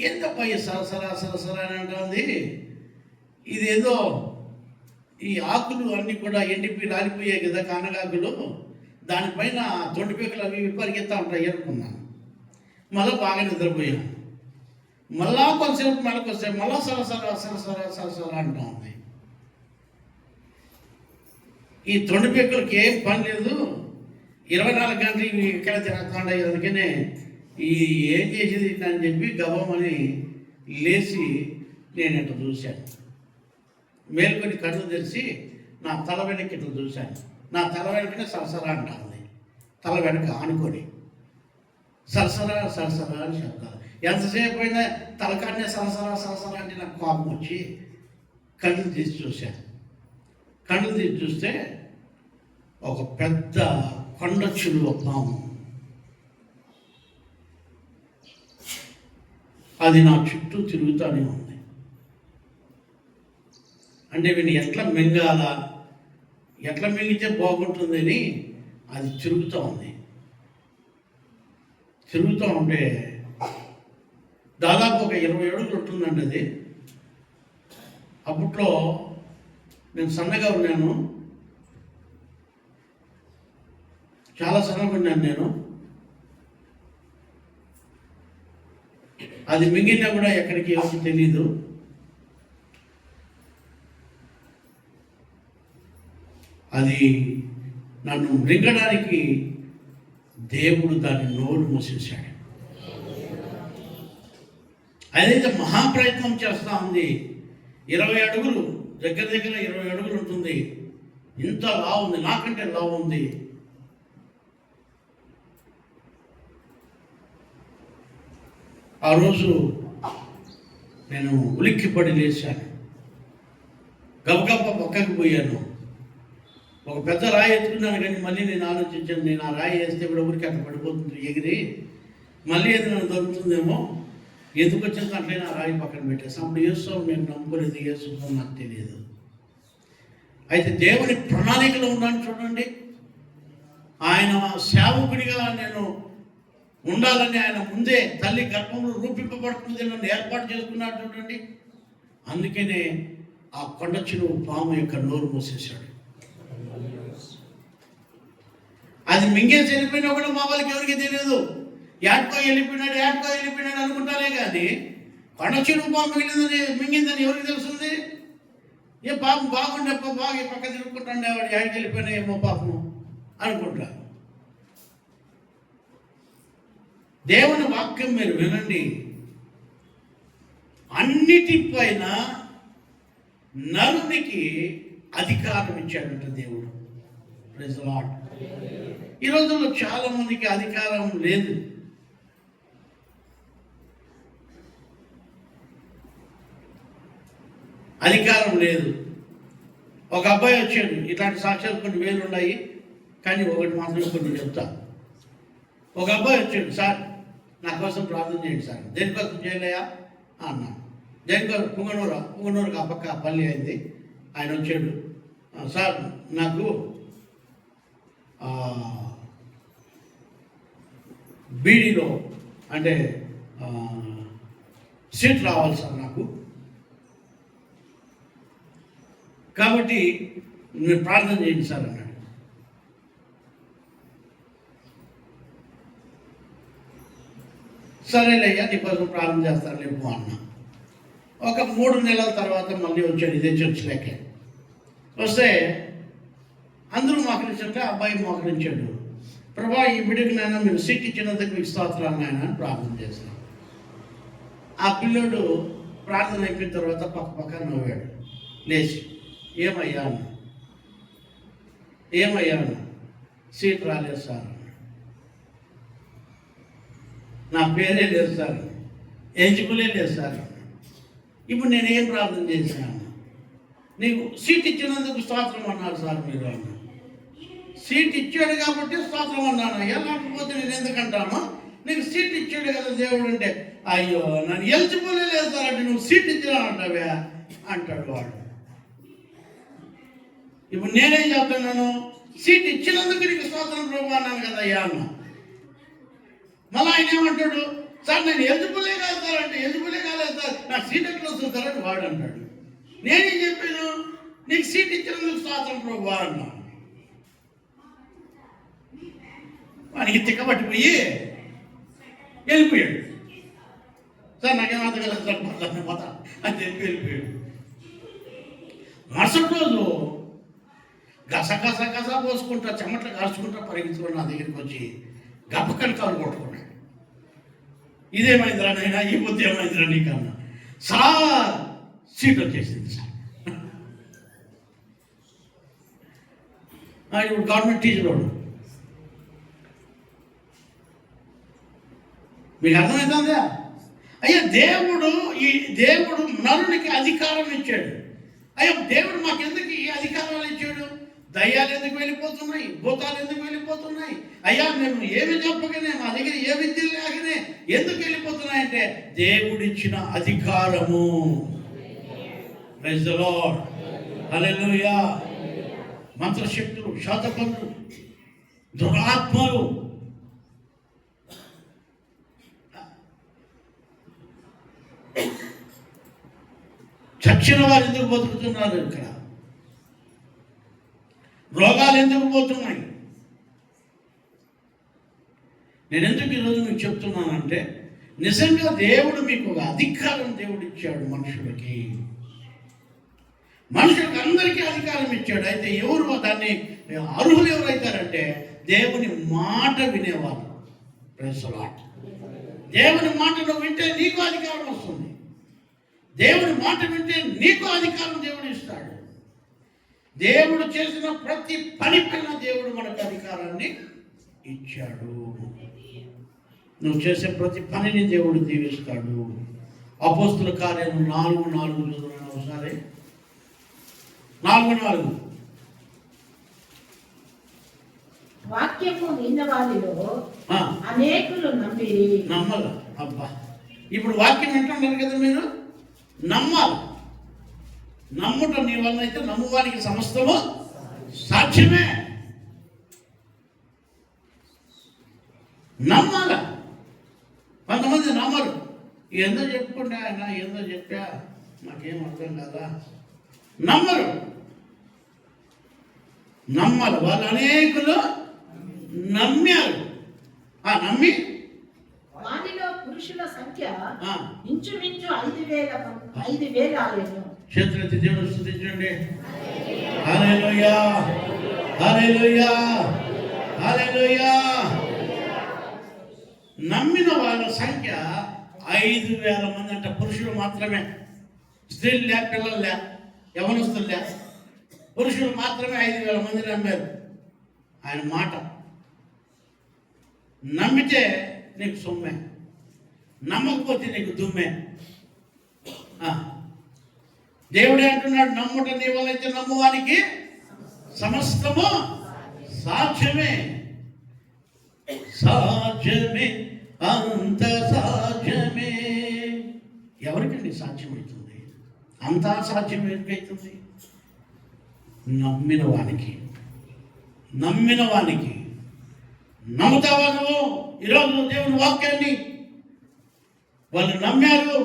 ఏందప్ప ఈ సరసరా సరసరా అని అంటుంది? ఇదేదో ఈ ఆకులు అన్నీ కూడా ఎండిపోయి రాలిపోయాయి కదా, కానగాకులు, దానిపైన తొండిపీకలు అవి పరిగెత్తా ఉంటాయి అనుకున్నాను. మళ్ళీ బాగా నిద్రపోయాను. మళ్ళా కొంతసేపు మళ్ళీ మళ్ళా సరసరా సరసరా సరసరా అంటా ఉంది. ఈ తొండిపీకలకి ఏం పని లేదు, 24 గంటలు ఇవి ఇక్కడ తిరుగుతుంటాయి. అందుకనే ఈ ఏం చేసేది అని చెప్పి గబమని లేచి నేను ఇట్లా చూశాను. మేల్కొని కళ్ళు తెరిచి నా తల వెనక్కి ఇట్లా చూశాను. నా తల వెనకనే సరసరా అంటుంది. తల వెనక ఆనుకొని సరసరా సరసరా అని శబ్దాలు. ఎంతసేపు అయినా తలకాడనే సరసరా సరసరా అంటే నాకు కోపం వచ్చి కళ్ళు తీసి చూశాను. కళ్ళు తీసి చూస్తే ఒక పెద్ద కొండ చిలువ పాము, అది నా చుట్టూ తిరుగుతూనే ఉంది. అంటే వీడిని ఎట్లా మింగాలా, ఎట్లా మింగితే బాగుంటుందని అది తిరుగుతూ ఉంది. తిరుగుతూ ఉంటే దాదాపు ఒక 20 అడుగులు ఉంటుందండి అది. అప్పట్లో నేను సన్నగా ఉన్నాను, చాలా సన్నగా ఉన్నాను నేను. అది మింగినా కూడా ఎక్కడికి ఏమో తెలీదు. అది నన్ను మృంగడానికి దేవుడు దాని నోరు మూసేశాడు. అదైతే మహాప్రయత్నం చేస్తూ ఉంది. 20 అడుగులు, దగ్గర 20 అడుగులు ఉంటుంది. ఇంత లావు ఉంది, నాకంటే లావు ఉంది. ఆ రోజు నేను ఉలిక్కిపడి లేచాను. గబగబ పక్కకి పోయాను. ఒక పెద్ద రాయి ఎత్తుకున్నాను, కానీ మళ్ళీ నేను ఆలోచించాను, నేను ఆ రాయి వేస్తే కూడా ఊరికి అక్కడ పడిపోతుంది ఎగిరి, మళ్ళీ ఏదైనా దొరుకుతుందేమో. ఎందుకు వచ్చింది అట్లయినా ఆ రాయి పక్కన పెట్టేస్తాను. అప్పుడు యేసు నేను నమ్ముకోలేదు, యేసు నాకు తెలియదు. అయితే దేవుని ప్రణాళికలో ఉన్నాను చూడండి. ఆయన సేవకుడిగా నేను ఉండాలని ఆయన ముందే తల్లి గర్భంలో రూపింపబడుతుంది నన్ను ఏర్పాటు చేసుకున్నాడు చూడండి. అందుకనే ఆ కొండ చిలువ పాము యొక్క నోరు మూసేశాడు. అది మింగేసి వెళ్ళిపోయినా కూడా మా వాళ్ళకి ఎవరికి తెలియదు. యాడ్కో వెళ్ళిపోయినాడు అనుకుంటారే కానీ కొండ చిలువ పాము మింగిందని ఎవరికి తెలుస్తుంది? ఏ పాపం బాగుండే బాగా పక్క తిరుగుకుంటాండే, వాడు యాడికి వెళ్ళిపోయినా ఏమో పాపము అనుకుంటారు. దేవుని వాక్యం మీరు వినండి. అన్నిటిపైన నరునికి అధికారం ఇచ్చాడంట దేవుడు. Praise the Lord. ఈ రోజుల్లో చాలా మందికి అధికారం లేదు. అధికారం లేదు. ఒక అబ్బాయి వచ్చాడు, ఇట్లాంటి సాక్ష్యాలు కొన్ని వేలు ఉన్నాయి, కానీ ఒకటి మాత్రమే కొన్ని చెప్తా. ఒక అబ్బాయి వచ్చాడు, సార్ నా కోసం ప్రార్థన చేయండి సార్. దేనికోసం చేయలేయా అన్నా. దేనికోసం? పుంగనూరుకి ఆ పక్క పల్లి అయింది. ఆయన వచ్చాడు, సార్ నాకు బీడీలో అంటే సీట్ రావాలి సార్ నాకు, కాబట్టి మీరు ప్రార్థన చేయండి సార్ అన్నాడు. సరేలేయ్యా నీకోసం ప్రార్థన చేస్తాను లేపు అన్న. ఒక 3 నెలల తర్వాత మళ్ళీ వచ్చాడు ఇదే చర్చిలోకి. వస్తే అందరూ మోకరించంటే అబ్బాయి మోకరించాడు. ప్రభా ఈ బిడ్డకి నాయన మీరు సీట్ ఇచ్చినందుకు మీకు స్తోత్రాలు నాయన అని ప్రార్థన చేశాను. ఆ పిల్లోడు ప్రార్థన అయిపోయిన తర్వాత పక్క నవ్వాడు లేచి. ఏమయ్యా అన్న, ఏమయ్యా అన్న, సీట్ రాలేదు సార్, నా పేరే లేదు సార్, ఎలిజిబులే లేదు సార్. ఇప్పుడు నేనేం ప్రార్థన చేశాను? నీకు సీట్ ఇచ్చినందుకు స్తోత్రం అన్నారు సార్ మీరు అన్న. సీట్ ఇచ్చాడు కాబట్టి స్తోత్రం అన్నాను, లేకపోతే నేను ఎందుకంటాను? నీకు సీట్ ఇచ్చాడు కదా దేవుడు అంటే, అయ్యో నన్ను ఎలిజిబులే లేదు సార్ అంటే నువ్వు సీట్ ఇచ్చినానంటావే అంటాడు వాడు. ఇప్పుడు నేనేం చెప్తున్నాను? సీట్ ఇచ్చినందుకు నీకు స్తోత్రం ప్రభు అన్నాను కదా అయ్యా అన్న. మళ్ళీ ఆయన ఏమంటాడు? సార్ నేను ఎలిజిబులే కాదు సార్ అంటే, ఎలిజిబులే కాలేదు సార్ నాకు సీట్ ఎట్లా వస్తుంది సార్ అని వాడు అంటాడు. నేనేం చెప్పాను? నీకు సీట్ ఇచ్చినందుకు స్తోత్రం ప్రభు అన్నాను. వానికి తిక్కబట్టిపోయి వెళ్ళిపోయాడు. సార్ నాకేం అర్థం కలదు సార్ పోతా అని చెప్పి వెళ్ళిపోయాడు. మరుసటి రోజు గస పోసుకుంటా చెమట్లు కాల్చుకుంటా పరిగెత్తుకుని నా దగ్గరికి వచ్చి గప్పకని కాలు కొట్టుకున్నాడు. ఇదేమైందిరా నైనా, ఈ బుద్ధి ఏమైందిరా నీకన్నా? సార్ సీట్ వచ్చేసింది సార్. ఇప్పుడు గవర్నమెంట్ టీచర్ వాడు. మీకు అర్థమవుతుందా? అయ్యా దేవుడు నరునికి అధికారం ఇచ్చాడు. అయ్యా దేవుడు మాకెందుకు ఈ అధికారాలు ఇచ్చాడు? దయ్యాలు ఎందుకు వెళ్ళిపోతున్నాయి? భూతాలు ఎందుకు వెళ్ళిపోతున్నాయి? అయ్యా మేము ఏమి చెప్పకనే, మా దగ్గర ఏ విద్య లేకనే ఎందుకు వెళ్ళిపోతున్నాయంటే దేవుడిచ్చిన అధికారము. ప్రైజ్ ది లార్డ్, హల్లెలూయా. మంత్రశక్తులు, శాతపరులు, దురాత్మలు, చచ్చిన వారు ఎందుకు బతుకుతున్నారు? ఇక్కడ రోగాలు ఎందుకు పోతున్నాయి? నేను ఎందుకు ఈరోజు మీకు చెప్తున్నానంటే, నిజంగా దేవుడు మీకు ఒక అధికారం దేవుడు ఇచ్చాడు మనుషులకి. మనుషులకు అందరికీ అధికారం ఇచ్చాడు. అయితే ఎవరు దాన్ని అర్హులు ఎవరైతారంటే దేవుని మాట వినేవారు. Praise the Lord. దేవుని మాట నువ్వు వింటే నీకు అధికారం వస్తుంది. దేవుని మాట వింటే నీకు అధికారం దేవుడు ఇస్తాడు. దేవుడు చేసిన ప్రతి పని పైన దేవుడు మనకు అధికారాన్ని ఇచ్చాడు. నువ్వు చేసే ప్రతి పనిని దేవుడు దీవిస్తాడు. అపోస్తుల కార్యము 4:4 చదువుతున్నాను ఒకసారి. 4:4 వాక్యము విన్న వారిలో అనేకులు నమ్మల. అబ్బా, ఇప్పుడు వాక్యం వింటున్నారు కదా మీరు, నమ్మాలి. నమ్ముట నీ వలన అయితే నమ్మువానికి సమస్తము సాధ్యమే. నమ్మాల. కొంతమంది నమ్మరు. ఏందో చెప్పుకుంటే ఆయన ఏందో చెప్పా నాకేం అర్థం కదా, నమ్మరు. నమ్మాలి. వాళ్ళు అనేకులు నమ్మారు. నమ్మి వారిలో పురుషుల సంఖ్య ఇంచుమించు 5,000 ఆలయము. చేతులెత్తి దేవుని స్తుతించండి. హల్లెలూయా, హల్లెలూయా, హల్లెలూయా. నమ్మిన వాళ్ళ సంఖ్య 5,000 మంది అంట. పురుషులు మాత్రమే, స్త్రీలు లే, పిల్లలు లే, యవనస్తులు లే, పురుషులు మాత్రమే 5,000 మంది నమ్మారు ఆయన మాట. నమ్మితే నీకు సొమ్మే, నమ్మకపోతే నీకు దుమ్మే. దేవుడే అంటున్నాడు, నమ్ముట నీ వల్ల అయితే నమ్మువానికి సమస్తము సాధ్యమే. సాధ్యమే, అంత సాధ్యమే. ఎవరికండి సాధ్యమవుతుంది? అంతా సాధ్యం ఎవరికైతుంది? నమ్మిన వానికి. నమ్మిన వానికి. నమ్ముతావా నువ్వు? ఈరోజు దేవుని వాక్యాన్ని వాళ్ళు నమ్మారు.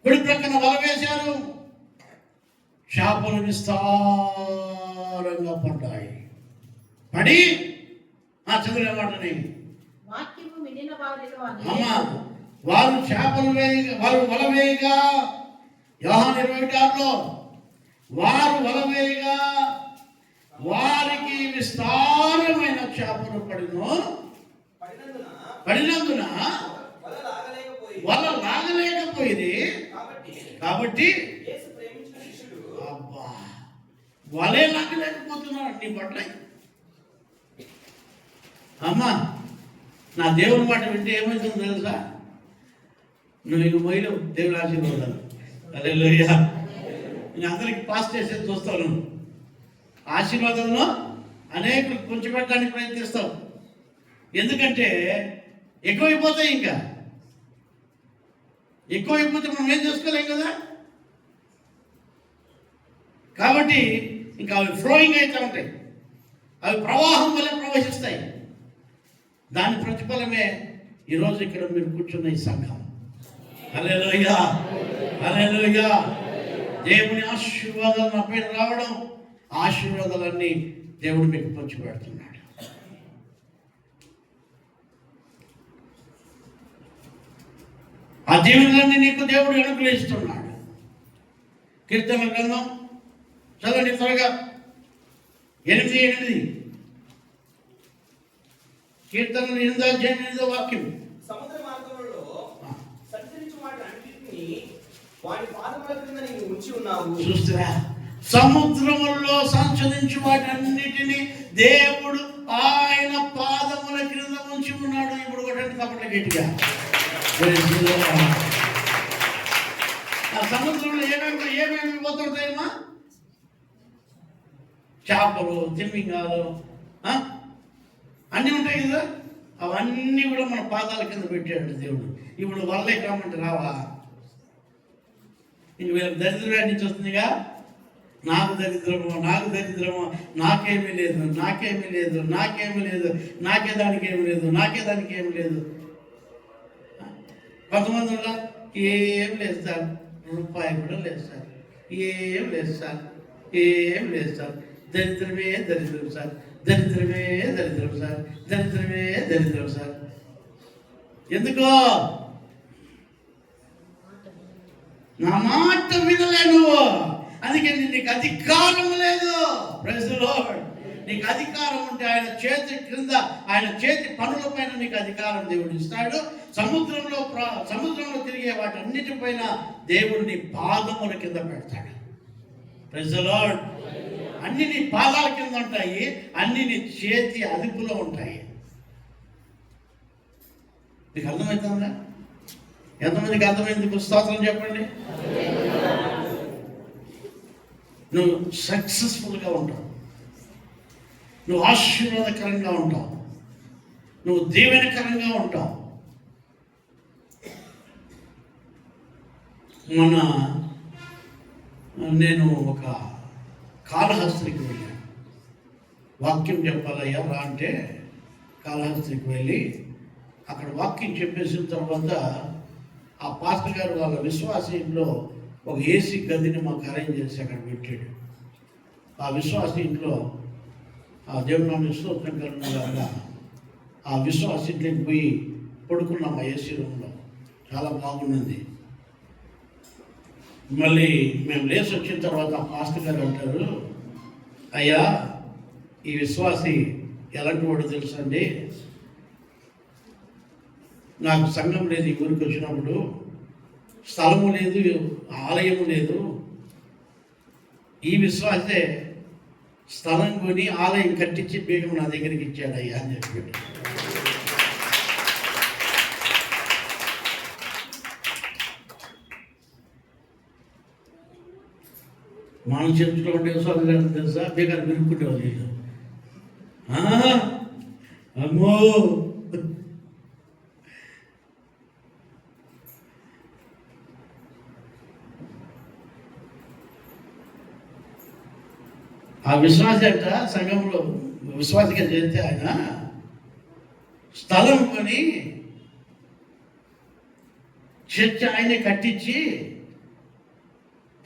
కుడి ప్రక్కన వల వేశారు, చేపలు విస్తారంగా పడ్డాయి. పడి చదివే మాటని వాక్యము వినిన వారిలో అమ్మా వారు చేపలు వేయగా, వారు వల వేయగా, యోహాను 26లో వారు వల వేయగా వారికి విస్తారమైన చేపలు పడినందున వల లాగలేకపోయింది. కాబట్టి అబ్బా వలే లాగలేకపోతున్నాడు నీ పట్ల. అమ్మా నా దేవుని మాట వింటే ఏమవుతుందో తెలుసా? నువ్వు ఇంక పోయినావు దేవుని ఆశీర్వాదాలు. హల్లెలూయా. నేను అందరికి పాస్ చేసేది చూస్తాను. ఆశీర్వాదంలో అనేకులు కొంచెం పెట్టడానికి ప్రయత్నిస్తావు. ఎందుకంటే ఎక్కువైపోతాయి. ఇంకా ఎక్కువైపోతే మనం ఏం చేసుకోలేం కదా. కాబట్టి ఇంకా అవి ఫ్లోయింగ్ అవుతూ ఉంటాయి, అవి ప్రవాహం వల్ల ప్రవహిస్తాయి. దాని ప్రతిఫలమే ఈరోజు ఇక్కడ మీరు కూర్చున్న ఈ సంఘం. హల్లెలూయా, హల్లెలూయా. దేవుని ఆశీర్వాదాలు నా పైన రావడం, ఆశీర్వాదాలన్నీ దేవుడు మీకు పంచిపెడుతున్నాడు. ఆ దీవెనలన్నీ నీకు దేవుడు అనుగ్రహిస్తున్నాడు. కీర్తన గ్రంథం చదవండి త్వరగా, 8:8. కీర్తనలు 8వ వాక్యం. సముద్ర మార్గంలో సంచరించు వాటన్నిటిని వాటి పాదముల క్రింద నీవు ఉంచి ఉన్నావు. చూస్తారా, సముద్రములో సంచరించు వాటన్నిటిని దేవుడు ఆయన పాదముల క్రింద ఉంచి ఉన్నాడు. ఇప్పుడు కొట్టండి తప్పట్ల గట్టిగా. ఆ సముద్రంలో ఏమేమి పోతుంటాయమ్మా? చేపలు, తిమ్మింగాలు అన్నీ ఉంటాయి కదా. అవన్నీ కూడా మన పాదాల కింద పెట్టాడు దేవుడు. ఇప్పుడు వల్లే కామంటే రావా? ఇంక వీళ్ళకి దరిద్రం నుంచి వస్తుందిగా. నాకు దరిద్రము, నాకు దరిద్రము, నాకేమీ లేదు, నాకేమీ లేదు, నాకేమీ లేదు, నాకే దానికి ఏమి లేదు, నాకే దానికి ఏమి లేదు. కొంతమంది ఏం లేదు సార్, రూపాయి కూడా లేదు సార్, ఏం లేదు సార్, ఏం లేదు సార్, దరిద్రమే దరిద్రం సార్, దరిద్రమే దరిద్రం సార్, దరిద్రమే దరిద్రం సార్. ఎందుకో నా మాట వినలే నువ్వు, అందుకే నీకు అధికారం లేదు. Praise the Lord. నీకు అధికారం ఉంటే ఆయన చేతి క్రింద, ఆయన చేతి పనుల పైన నీకు అధికారం దేవుడు ఇస్తాడు. సముద్రంలో తిరిగే వాటన్నిటిపైన దేవుడు నీ పాదముల కింద పెడతాడు. Praise the Lord. అన్ని నీ పాదాల కింద ఉంటాయి, అన్ని నీ చేతి అదుపులో ఉంటాయి. నీకు అర్థమవుతుందా? ఎంతమందికి అర్థమైంది? స్తోత్రం చెప్పండి. నువ్వు సక్సెస్ఫుల్గా ఉంటావు, నువ్వు ఆశీర్వాదకరంగా ఉంటావు, నువ్వు దీవెనకరంగా ఉంటావు. నేను ఒక కాళహస్తికి వెళ్ళాను. వాక్యం చెప్పాలయ్యా రా అంటే కాళహస్తికి వెళ్ళి అక్కడ వాక్యం చెప్పేసిన తర్వాత ఆ పాస్టర్ గారు వాళ్ళ విశ్వాసంలో ఒక ఏసీ గదిని మాకు అరేంజ్ చేసి అక్కడ పెట్టాడు. ఆ విశ్వాస ఇంట్లో ఆ దేవుని స్తోత్రం కలుగునగాక ఆ విశ్వాస ఇంట్లోకి పోయి పడుకున్నాం ఆ ఏసీ రూమ్లో. చాలా బాగున్నది. మళ్ళీ మేము లేచి వచ్చిన తర్వాత ఆ పాస్టర్ గారు అంటారు, అయ్యా ఈ విశ్వాసి ఎలాంటి వాడు తెలుసండి, నాకు సంఘం లేదు, ఈ ఊరికి వచ్చినప్పుడు స్థలము లేదు, ఆలయము లేదు. ఈ విశ్వాసే స్థలం కొని ఆలయం కట్టించి బీగం నా దగ్గరికి ఇచ్చాడు అయ్యా అని చెప్పాడు. మనం చర్చలో ఉండే విశ్వాసం గారు తెలుసా, బీగారు విరుక్కుంటేవాళ్ళు వీళ్ళు. అమ్మో ఆ విశ్వాస అంట సంఘంలో విశ్వాసగా చేస్తే ఆయన స్థలం కొని చర్చ ఆయనే కట్టించి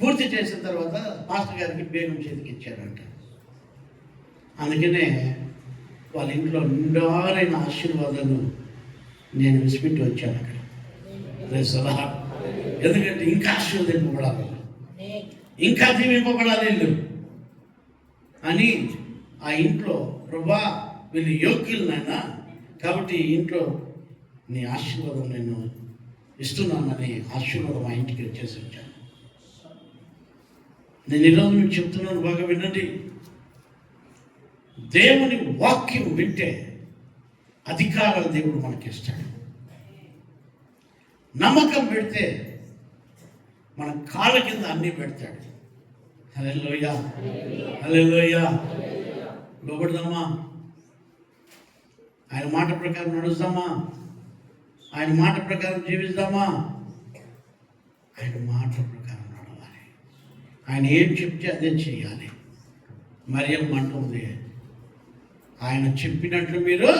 పూర్తి చేసిన తర్వాత పాస్టర్ గారికి బేగం చేతికి ఇచ్చారంట. అందుకనే వాళ్ళ ఇంట్లో నిండారైన ఆశీర్వాదాలు నేను విసిపెట్టి వచ్చాను అక్కడ. రేసలా, ఎందుకంటే ఇంకా ఆశీర్వదింపబడాలి, ఇంకా దీవింపబడాలి ఇల్లు అని ఆ ఇంట్లో, ప్రభా వీళ్ళు యోగ్యులు నాయన, కాబట్టి ఈ ఇంట్లో నీ ఆశీర్వాదం నేను ఇస్తున్నానని ఆశీర్వాదం ఆ ఇంటికి వచ్చేసి వచ్చాను. నేను ఈరోజు మీకు చెప్తున్నాను, బాగా వినండి. దేవుని వాక్యం వింటే అధికారాలు దేవుడు మనకిస్తాడు. నమ్మకం పెడితే మన కాళ్ళ కింద అన్నీ పెడతాడు. హల్లెలూయా, హల్లెలూయా. లోబడదామా, ఆయన మాట ప్రకారం నడుస్తామా, ఆయన మాట ప్రకారం జీవిస్తామా, ఆయన మాట ప్రకారం నడవాలి. ఆయన ఏం చెప్తే అదే చేయాలి. మరియమ్మ అంటుంది, ఆయన చెప్పినట్లు మీరు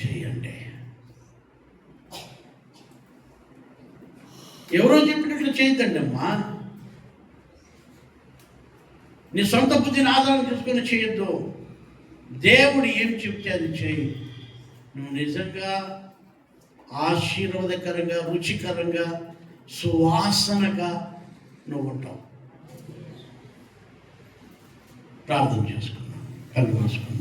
చేయండి. ఎవరో చెప్పినట్లు చేయొద్దండి అమ్మా. నీ సొంత బుద్ధిని ఆధారం చేసుకొని చేయొద్దు. దేవుడు ఏం చెప్తే అది చేయి. నువ్వు నిజంగా ఆశీర్వాదకరంగా, రుచికరంగా, సువాసనగా నువ్వు ఉంటావు. ప్రార్థన చేసుకున్నాం, కళ్ళు మూసుకున్నాం.